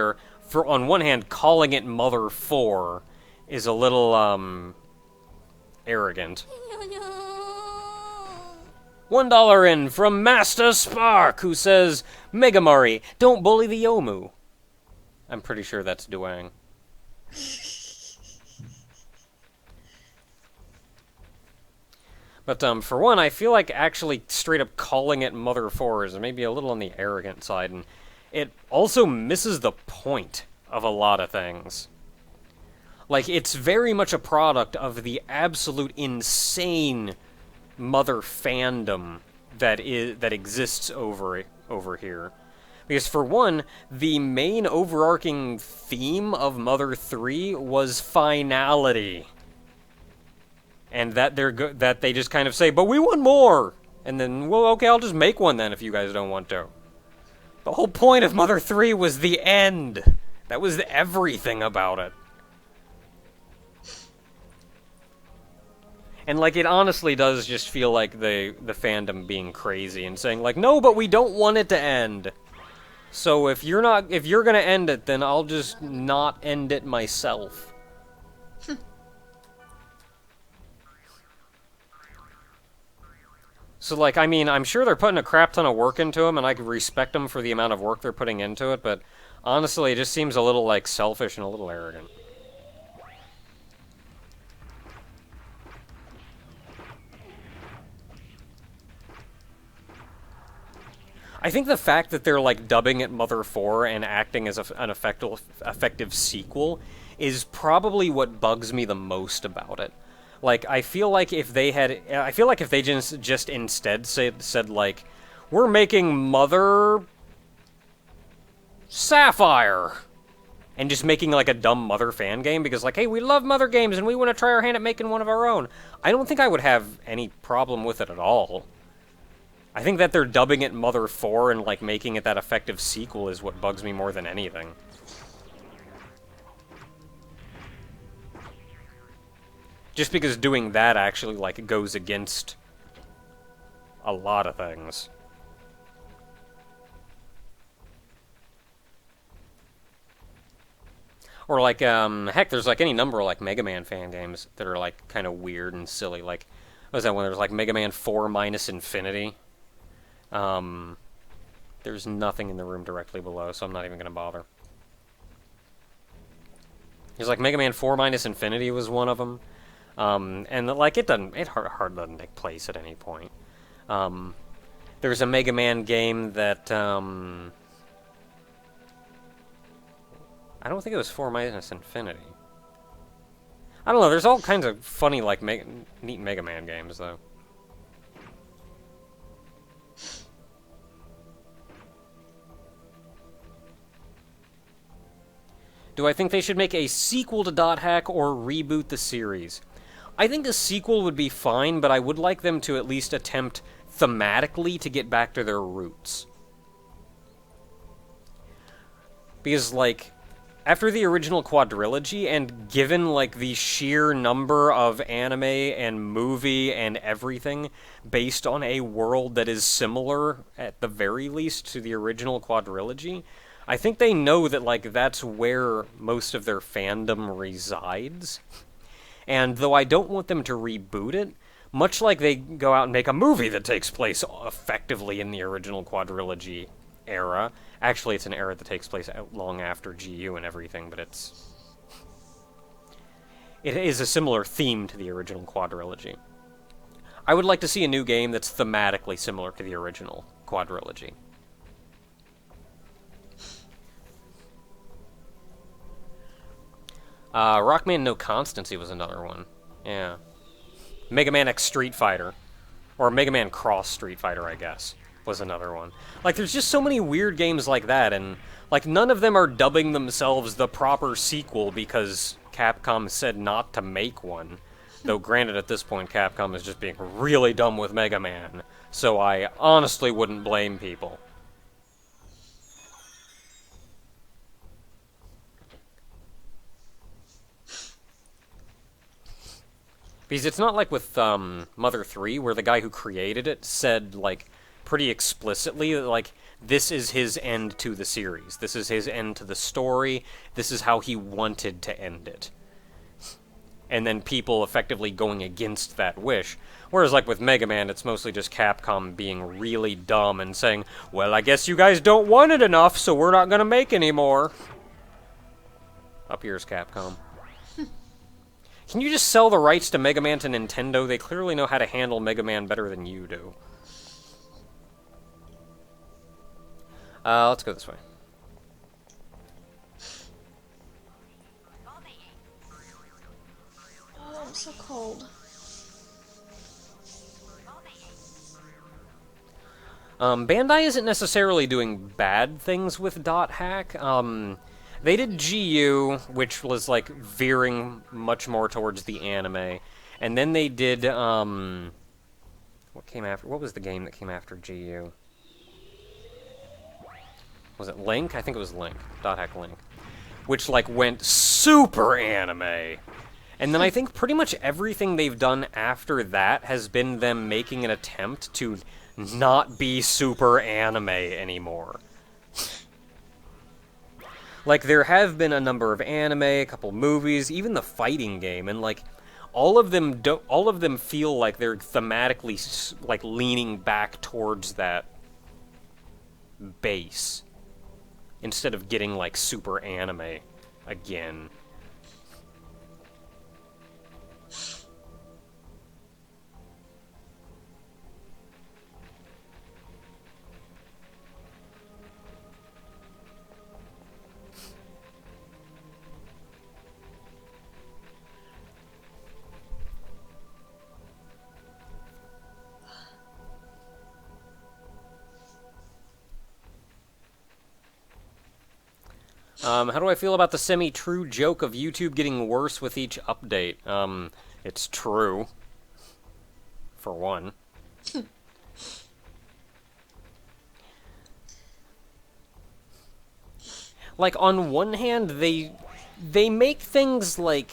on one hand, calling it Mother 4 is a little, arrogant. $1 in from Master Spark, who says, Megamari, don't bully the Yomu. I'm pretty sure that's Duang. But, for one, I feel like actually straight up calling it Mother 4 is maybe a little on the arrogant side, and it also misses the point of a lot of things. Like, it's very much a product of the absolute insane Mother fandom that exists over here. Because for one, the main overarching theme of Mother 3 was finality. And that they just kind of say, but we want more! And then, well, okay, I'll just make one then if you guys don't want to. The whole point of Mother 3 was the end. That was everything about it. And, like, it honestly does just feel like the fandom being crazy and saying, like, no, but we don't want it to end. So if you're gonna end it, then I'll just not end it myself. So, like, I mean, I'm sure they're putting a crap ton of work into them, and I can respect them for the amount of work they're putting into it, but honestly, it just seems a little, like, selfish and a little arrogant. I think the fact that they're, like, dubbing it Mother 4 and acting as an effective sequel is probably what bugs me the most about it. Like, I feel like if they just instead said like, we're making Mother Sapphire, and just making like a dumb Mother fan game because like, hey, we love Mother games and we want to try our hand at making one of our own. I don't think I would have any problem with it at all. I think that they're dubbing it Mother 4 and like making it that effective sequel is what bugs me more than anything. Just because doing that actually, like, goes against a lot of things. Or, like, heck, there's, like, any number of, like, Mega Man fan games that are, like, kind of weird and silly. Like, what was that one? There's, like, Mega Man 4 minus Infinity. There's nothing in the room directly below, so I'm not even going to bother. There's, like, Mega Man 4 minus Infinity was one of them. And like it hardly doesn't take place at any point. There's a Mega Man game that I don't think it was 4 minus Infinity. I don't know. There's all kinds of funny like neat Mega Man games though. Do I think they should make a sequel to Dot Hack or reboot the series? I think a sequel would be fine, but I would like them to at least attempt thematically to get back to their roots. Because, like, after the original quadrilogy, and given, like, the sheer number of anime and movie and everything based on a world that is similar, at the very least, to the original quadrilogy, I think they know that, like, that's where most of their fandom resides. And though I don't want them to reboot it, much like they go out and make a movie that takes place effectively in the original quadrilogy era. Actually, it's an era that takes place long after GU and everything, but it is a similar theme to the original quadrilogy. I would like to see a new game that's thematically similar to the original quadrilogy. Rockman No Constancy was another one. Yeah. Mega Man X Street Fighter. Or Mega Man Cross Street Fighter, I guess, was another one. Like, there's just so many weird games like that, and, like, none of them are dubbing themselves the proper sequel because Capcom said not to make one. Though, granted, at this point, Capcom is just being really dumb with Mega Man. So I honestly wouldn't blame people. Because it's not like with Mother 3, where the guy who created it said, like, pretty explicitly that, like, this is his end to the series. This is his end to the story. This is how he wanted to end it. And then people effectively going against that wish. Whereas, like, with Mega Man, it's mostly just Capcom being really dumb and saying, well, I guess you guys don't want it enough, so we're not gonna make any more. Up here's Capcom. Can you just sell the rights to Mega Man to Nintendo? They clearly know how to handle Mega Man better than you do. Let's go this way. Oh, I'm so cold. Bandai isn't necessarily doing bad things with dot hack. They did GU, which was like veering much more towards the anime, and then they did what came after? What was the game that came after GU? Was it Link? I think it was Link. Dot hack Link, which like went super anime. And then I think pretty much everything they've done after that has been them making an attempt to not be super anime anymore. Like, there have been a number of anime, a couple movies, even the fighting game, and like, all of them feel like they're thematically like leaning back towards that base instead of getting like super anime again. How do I feel about the semi-true joke of YouTube getting worse with each update? It's true. For one. Like, on one hand, they make things like...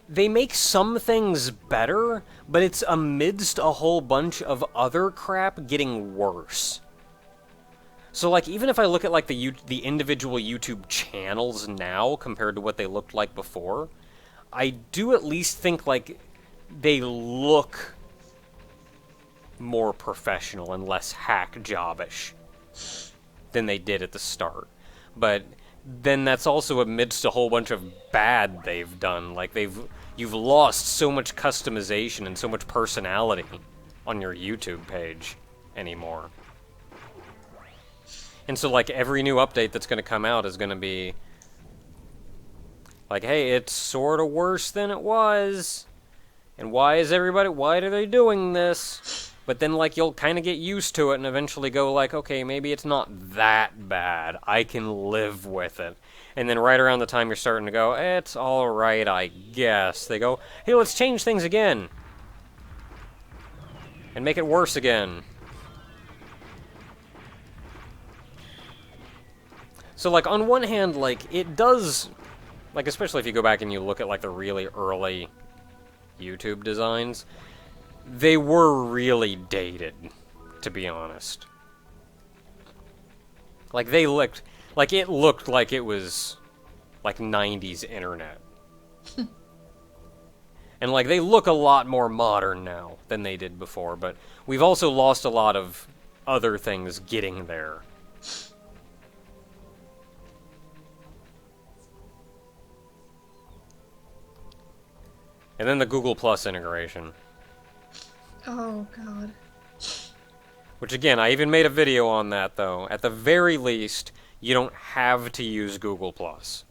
They make some things better, but it's amidst a whole bunch of other crap getting worse. So, like, even if I look at, like, the individual YouTube channels now compared to what they looked like before, I do at least think, like, they look more professional and less hack jobbish than they did at the start. But then that's also amidst a whole bunch of bad they've done. Like, you've lost so much customization and so much personality on your YouTube page anymore. And so, like, every new update that's going to come out is going to be like, hey, it's sort of worse than it was. And why are they doing this? But then, like, you'll kind of get used to it and eventually go, like, okay, maybe it's not that bad. I can live with it. And then right around the time you're starting to go, it's alright, I guess. They go, hey, let's change things again. And make it worse again. So, like, on one hand, like, it does, like, especially if you go back and you look at, like, the really early YouTube designs, they were really dated, to be honest. Like, it looked like it was, like, 90s internet. And, like, they look a lot more modern now than they did before, but we've also lost a lot of other things getting there. And then the Google Plus integration. Oh, God. Which, again, I even made a video on that, though. At the very least, you don't have to use Google Plus.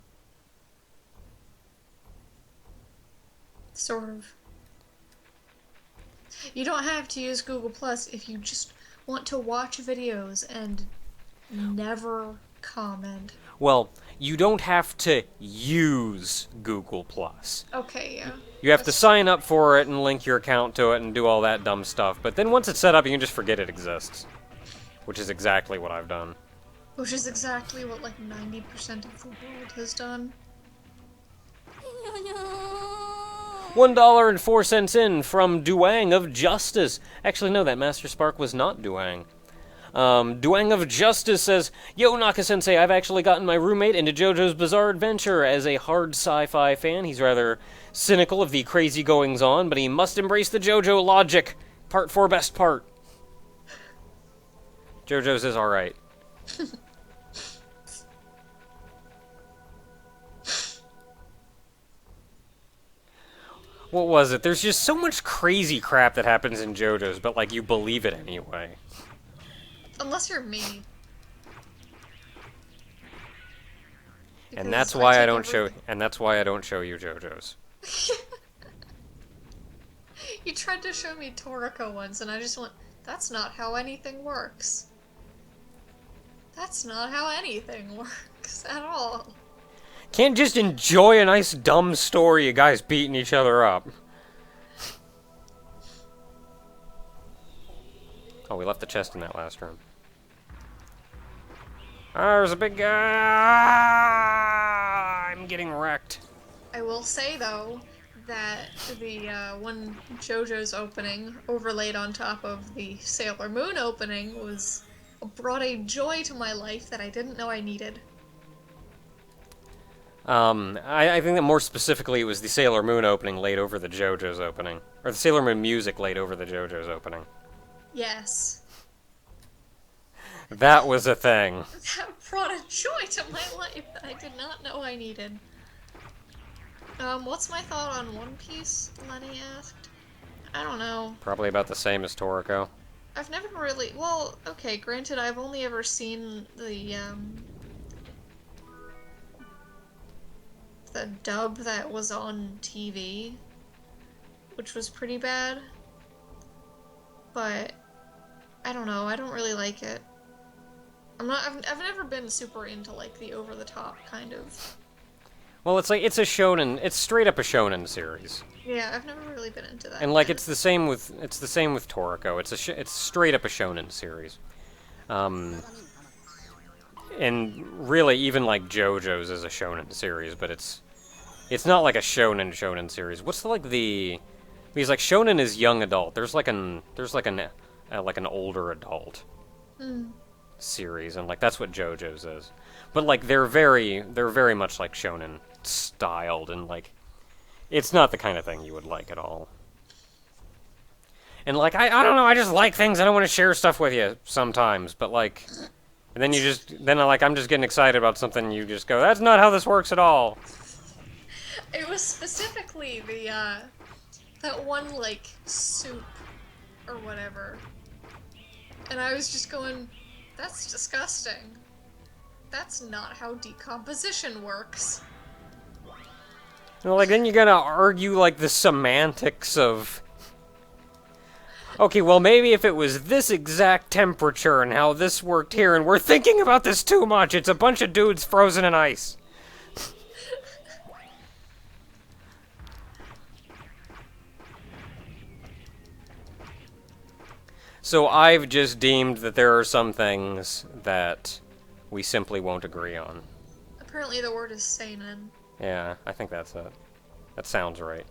Sort of. You don't have to use Google Plus if you just want to watch videos and never comment. Well, you don't have to use Google Plus. Okay, yeah. You have to sign up for it and link your account to it and do all that dumb stuff. But then once it's set up, you can just forget it exists. Which is exactly what I've done. Which is exactly what, like, 90% of the world has done. $1.04 in from Duang of Justice. Actually, no, that Master Spark was not Duang. Duang of Justice says, yo, Naka-sensei, I've actually gotten my roommate into JoJo's Bizarre Adventure. As a hard sci-fi fan, he's rather cynical of the crazy goings-on, but he must embrace the JoJo logic. Part 4 best part. JoJo's is alright. What was it? There's just so much crazy crap that happens in JoJo's, but, like, you believe it anyway. Unless you're me. And that's why I don't show. And that's why I don't show you JoJo's. You tried to show me Toriko once, and I just went, That's not how anything works. That's not how anything works at all. Can't just enjoy a nice dumb story of guys beating each other up. Oh, we left the chest in that last room. There's a big guy! I'm getting wrecked. I will say, though, that the one JoJo's opening overlaid on top of the Sailor Moon opening brought a joy to my life that I didn't know I needed. I think that more specifically it was the Sailor Moon opening laid over the JoJo's opening. Or the Sailor Moon music laid over the JoJo's opening. Yes. That was a thing. That brought a joy to my life that I did not know I needed. What's my thought on One Piece? Lenny asked. I don't know. Probably about the same as Toriko. I've never really... Well, okay, granted, I've only ever seen the dub that was on TV, which was pretty bad. But, I don't know, I don't really like it. I've never been super into, like, the over-the-top kind of... Well, it's a shonen. It's straight up a shonen series. Yeah, I've never really been into that. And like it's the same with Toriko. It's straight up a shonen series. And really, even like JoJo's is a shonen series, but it's not like a shonen series. What's because like shonen is young adult. There's like an older adult series, and like that's what JoJo's is. But like they're very much like shonen styled, and like it's not the kind of thing you would like at all. And like I don't know, I just like things and I want to share stuff with you sometimes, but like and then I'm just getting excited about something and you just go, that's not how this works at all. It was specifically the that one like soup or whatever. And I was just going, that's disgusting. That's not how decomposition works. You know, like, then you gotta argue, like, the semantics of... Okay, well, maybe if it was this exact temperature and how this worked here, and we're thinking about this too much, it's a bunch of dudes frozen in ice. So I've just deemed that there are some things that we simply won't agree on. Apparently the word is seinen. Yeah, I think that's it. That sounds right.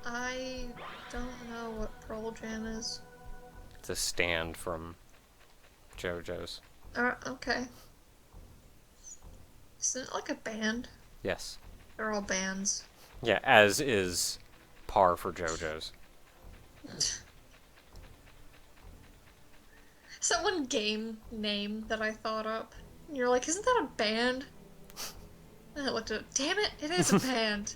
I don't know what Pearl Jam is. It's a stand from JoJo's. Okay. Isn't it like a band? Yes. They're all bands. Yeah, as is par for JoJo's. Is that one game name that I thought up? And you're like, isn't that a band? And I looked at it. Damn it, it is a band.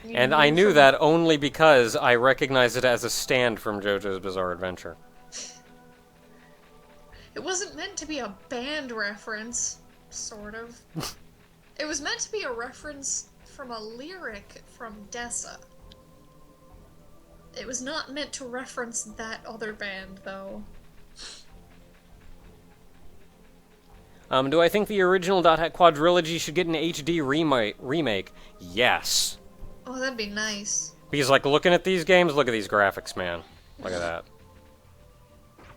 And I knew that only because I recognized it as a stand from JoJo's Bizarre Adventure. It wasn't meant to be a band reference, sort of. It was meant to be a reference from a lyric from Dessa. It was not meant to reference that other band, though. Do I think the original Dot Hat quadrilogy should get an HD remake? Yes. Oh, that'd be nice. Because, like, looking at these games, look at these graphics, man. Look at that.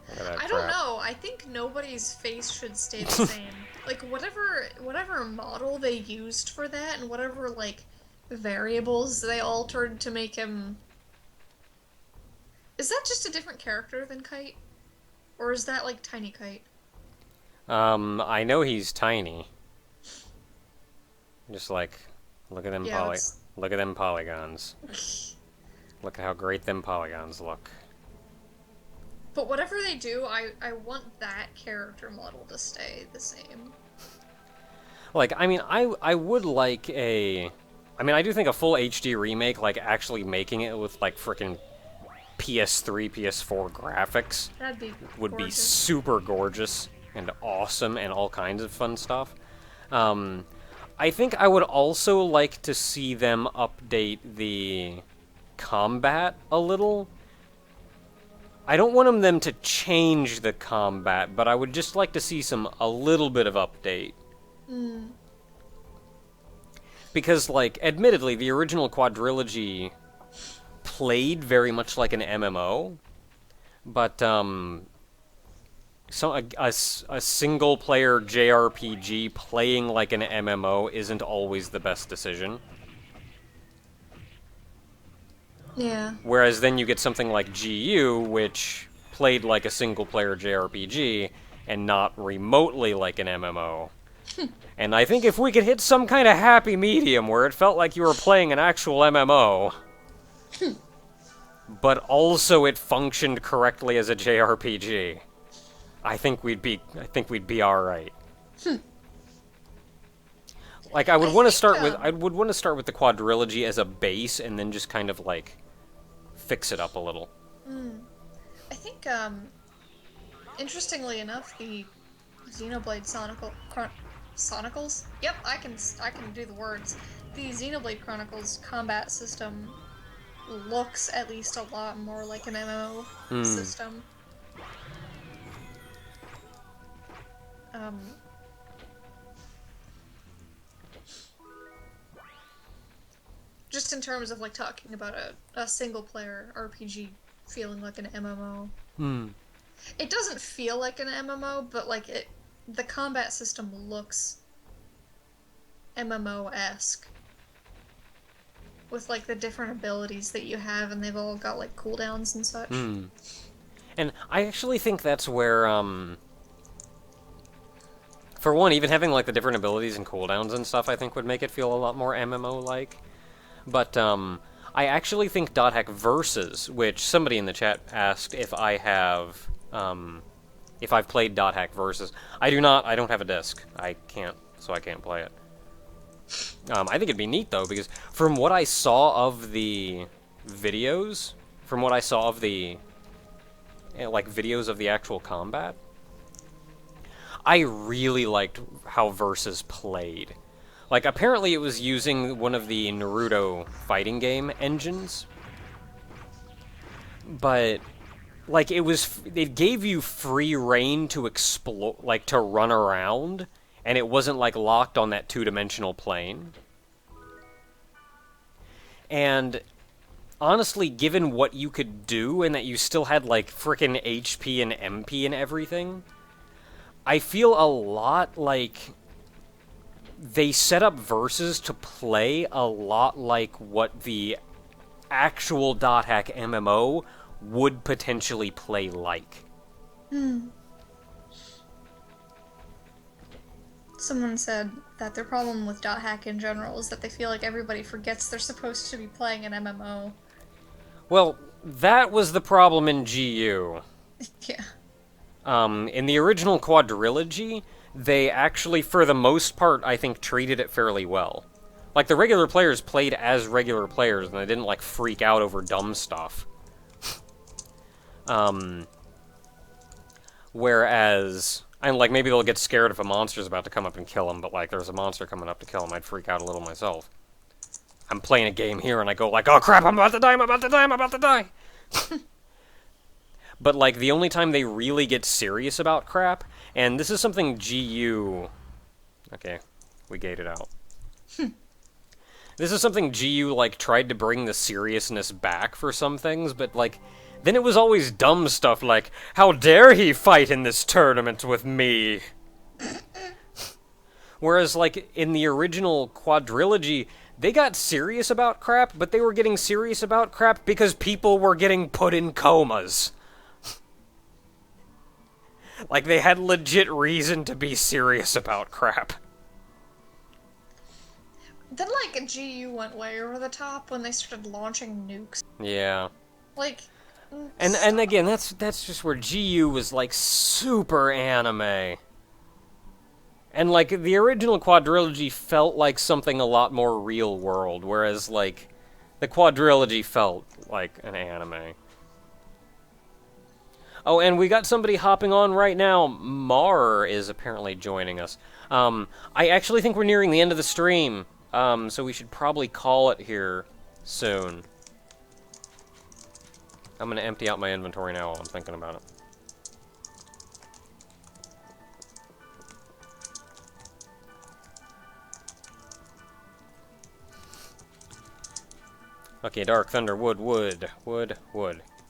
Look at that I don't know. I think nobody's face should stay the same. Like, whatever model they used for that, and whatever, like, variables they altered to make him... Is that just a different character than Kite? Or is that, like, Tiny Kite? I know he's tiny. Just like, look at them look at them polygons. Look at how great them polygons look. But whatever they do, I want that character model to stay the same. Like, I mean, I would like a... I mean, I do think a full HD remake, like, actually making it with, like, frickin' PS3, PS4 graphics would be super gorgeous and awesome and all kinds of fun stuff. I think I would also like to see them update the combat a little. I don't want them to change the combat, but I would just like to see a little bit of update. Because, like, admittedly, the original quadrilogy played very much like an MMO, but, a single-player JRPG playing like an MMO isn't always the best decision. Yeah. Whereas then you get something like GU, which played like a single-player JRPG, and not remotely like an MMO. And I think if we could hit some kind of happy medium where it felt like you were playing an actual MMO, but also it functioned correctly as a JRPG, I think we'd be all right. Like I would want to start with the quadrilogy as a base and then just kind of like fix it up a little. I think interestingly enough, the Xenoblade Sonicals? Yep, I can do the words. The Xenoblade Chronicles combat system looks at least a lot more like an MMO system. Just in terms of like talking about a single player RPG feeling like an MMO. It doesn't feel like an MMO, but like the combat system looks MMO-esque. With like the different abilities that you have, and they've all got like cooldowns and such. And I actually think that's where, for one, even having like the different abilities and cooldowns and stuff, I think would make it feel a lot more MMO-like. But I actually think Dot Hack Versus, which somebody in the chat asked if I have, if I've played Dot Hack Versus. I do not. I don't have a disc. I can't play it. I think it'd be neat, though, because from what I saw of the videos, like, videos of the actual combat, I really liked how Versus played. Like, apparently it was using one of the Naruto fighting game engines, but, like, it gave you free reign to explore, like, to run around, and it wasn't, like, locked on that two-dimensional plane. And honestly, given what you could do, and that you still had, like, frickin' HP and MP and everything, I feel a lot like they set up Versus to play a lot like what the actual Dot Hack MMO would potentially play like. Someone said that their problem with Dot Hack in general is that they feel like everybody forgets they're supposed to be playing an MMO. Well, that was the problem in GU. Yeah. In the original quadrilogy, they actually, for the most part, I think, treated it fairly well. Like, the regular players played as regular players, and they didn't, like, freak out over dumb stuff. Whereas, and, like, maybe they'll get scared if a monster's about to come up and kill them, but, like, there's a monster coming up to kill them, I'd freak out a little myself. I'm playing a game here, and I go, like, oh crap, I'm about to die, I'm about to die, I'm about to die! But, like, the only time they really get serious about crap, and this is something GU... Okay, we gated out. This is something GU, like, tried to bring the seriousness back for some things, but, like, then it was always dumb stuff like, how dare he fight in this tournament with me? Whereas, like, in the original quadrilogy, they got serious about crap, but they were getting serious about crap because people were getting put in comas. Like, they had legit reason to be serious about crap. Then, like, GU went way over the top when they started launching nukes. Yeah. Like... And again, that's just where GU was, like, super anime. And, like, the original quadrilogy felt like something a lot more real world, whereas, like, the quadrilogy felt like an anime. Oh, and we got somebody hopping on right now. Mar is apparently joining us. I actually think we're nearing the end of the stream, so we should probably call it here soon. I'm gonna empty out my inventory now while I'm thinking about it. Okay, Dark Thunder, wood.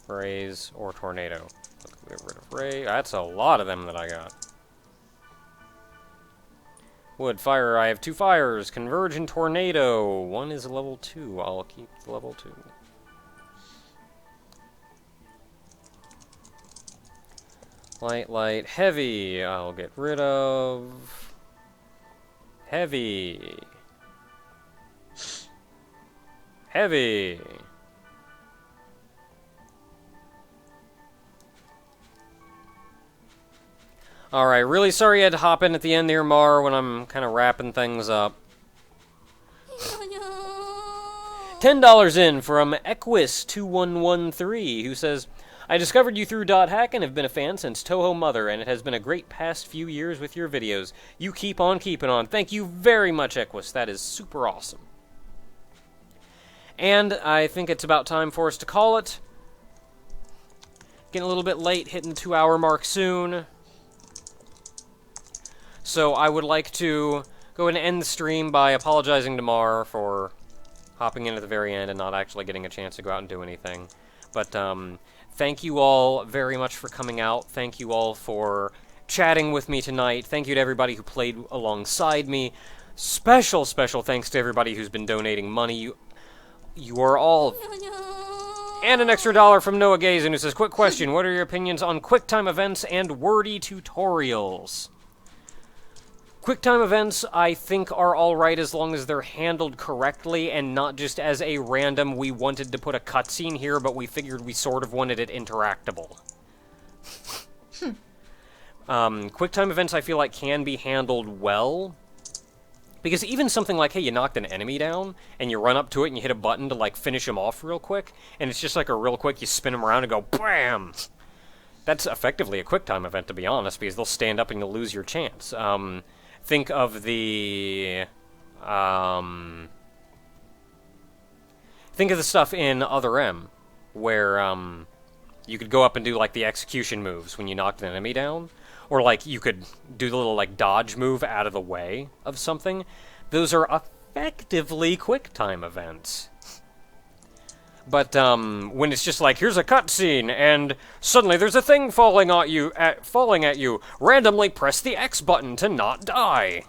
Raise or tornado. Let's get rid of Ray. That's a lot of them that I got. Wood, fire, I have 2 fires. Converge and tornado. One is level 2. I'll keep the level 2. Light, heavy. I'll get rid of... Heavy. Heavy. Alright, really sorry I had to hop in at the end there, Mar, when I'm kind of wrapping things up. $10 in from Equus2113, who says, I discovered you through .hack and have been a fan since Toho Mother, and it has been a great past few years with your videos. You keep on keeping on. Thank you very much, Equus. That is super awesome. And I think it's about time for us to call it. Getting a little bit late, hitting the 2-hour mark soon. So I would like to go ahead and end the stream by apologizing to Mar for hopping in at the very end and not actually getting a chance to go out and do anything. But thank you all very much for coming out. Thank you all for chatting with me tonight. Thank you to everybody who played alongside me. Special thanks to everybody who's been donating money. You are all... And an extra $1 from Noah Gazin, who says, quick question, what are your opinions on QuickTime events and wordy tutorials? QuickTime events, I think, are alright as long as they're handled correctly and not just as a random, we wanted to put a cutscene here, but we figured we sort of wanted it interactable. QuickTime events, I feel like, can be handled well. Because even something like, hey, you knocked an enemy down, and you run up to it and you hit a button to, like, finish him off real quick, and it's just like a real quick, you spin him around and go, BAM! That's effectively a QuickTime event, to be honest, because they'll stand up and you'll lose your chance. Think of the... think of the stuff in Other M, where, you could go up and do, like, the execution moves when you knocked an enemy down. Or, like, you could do the little, like, dodge move out of the way of something. Those are effectively QuickTime events. But, when it's just like, here's a cutscene, and suddenly there's a thing falling at you, randomly press the X button to not die.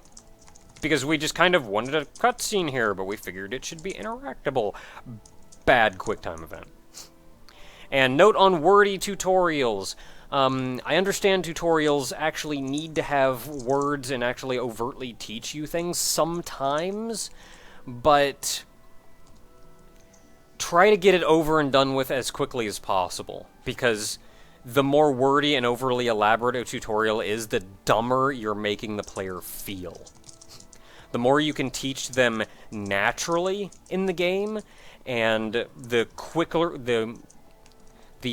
Because we just kind of wanted a cutscene here, but we figured it should be interactable. Bad QuickTime event. And note on wordy tutorials. I understand tutorials actually need to have words and actually overtly teach you things sometimes, but try to get it over and done with as quickly as possible, because the more wordy and overly elaborate a tutorial is, the dumber you're making the player feel. The more you can teach them naturally in the game, and the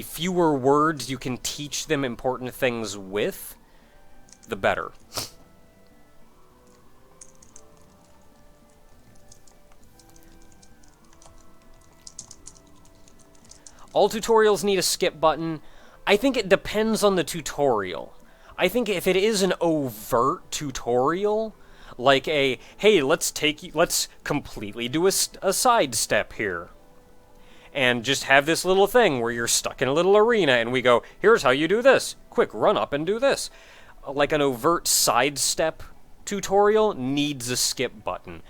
fewer words you can teach them important things with, the better. All tutorials need a skip button. I think it depends on the tutorial. I think if it is an overt tutorial, like a, hey, let's completely do a sidestep here. And just have this little thing where you're stuck in a little arena and we go, here's how you do this. Quick, run up and do this. Like an overt sidestep tutorial needs a skip button.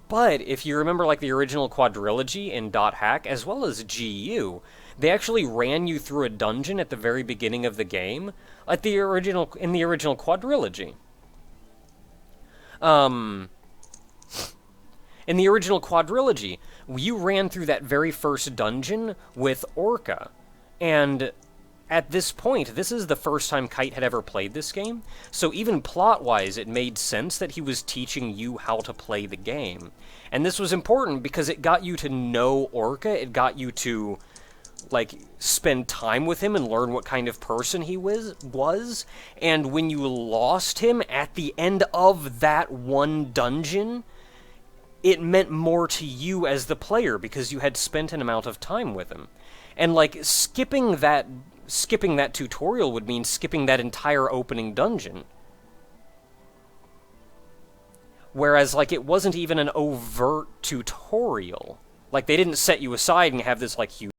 But if you remember like the original quadrilogy in .hack, as well as GU, they actually ran you through a dungeon at the very beginning of the game, in the original quadrilogy. In the original quadrilogy, you ran through that very first dungeon with Orca, and at this point, this is the first time Kite had ever played this game, so even plot-wise, it made sense that he was teaching you how to play the game. And this was important because it got you to know Orca, it got you to, like, spend time with him and learn what kind of person he was, and when you lost him at the end of that one dungeon, it meant more to you as the player because you had spent an amount of time with him. And like skipping that tutorial would mean skipping that entire opening dungeon. Whereas like it wasn't even an overt tutorial. Like they didn't set you aside and have this like huge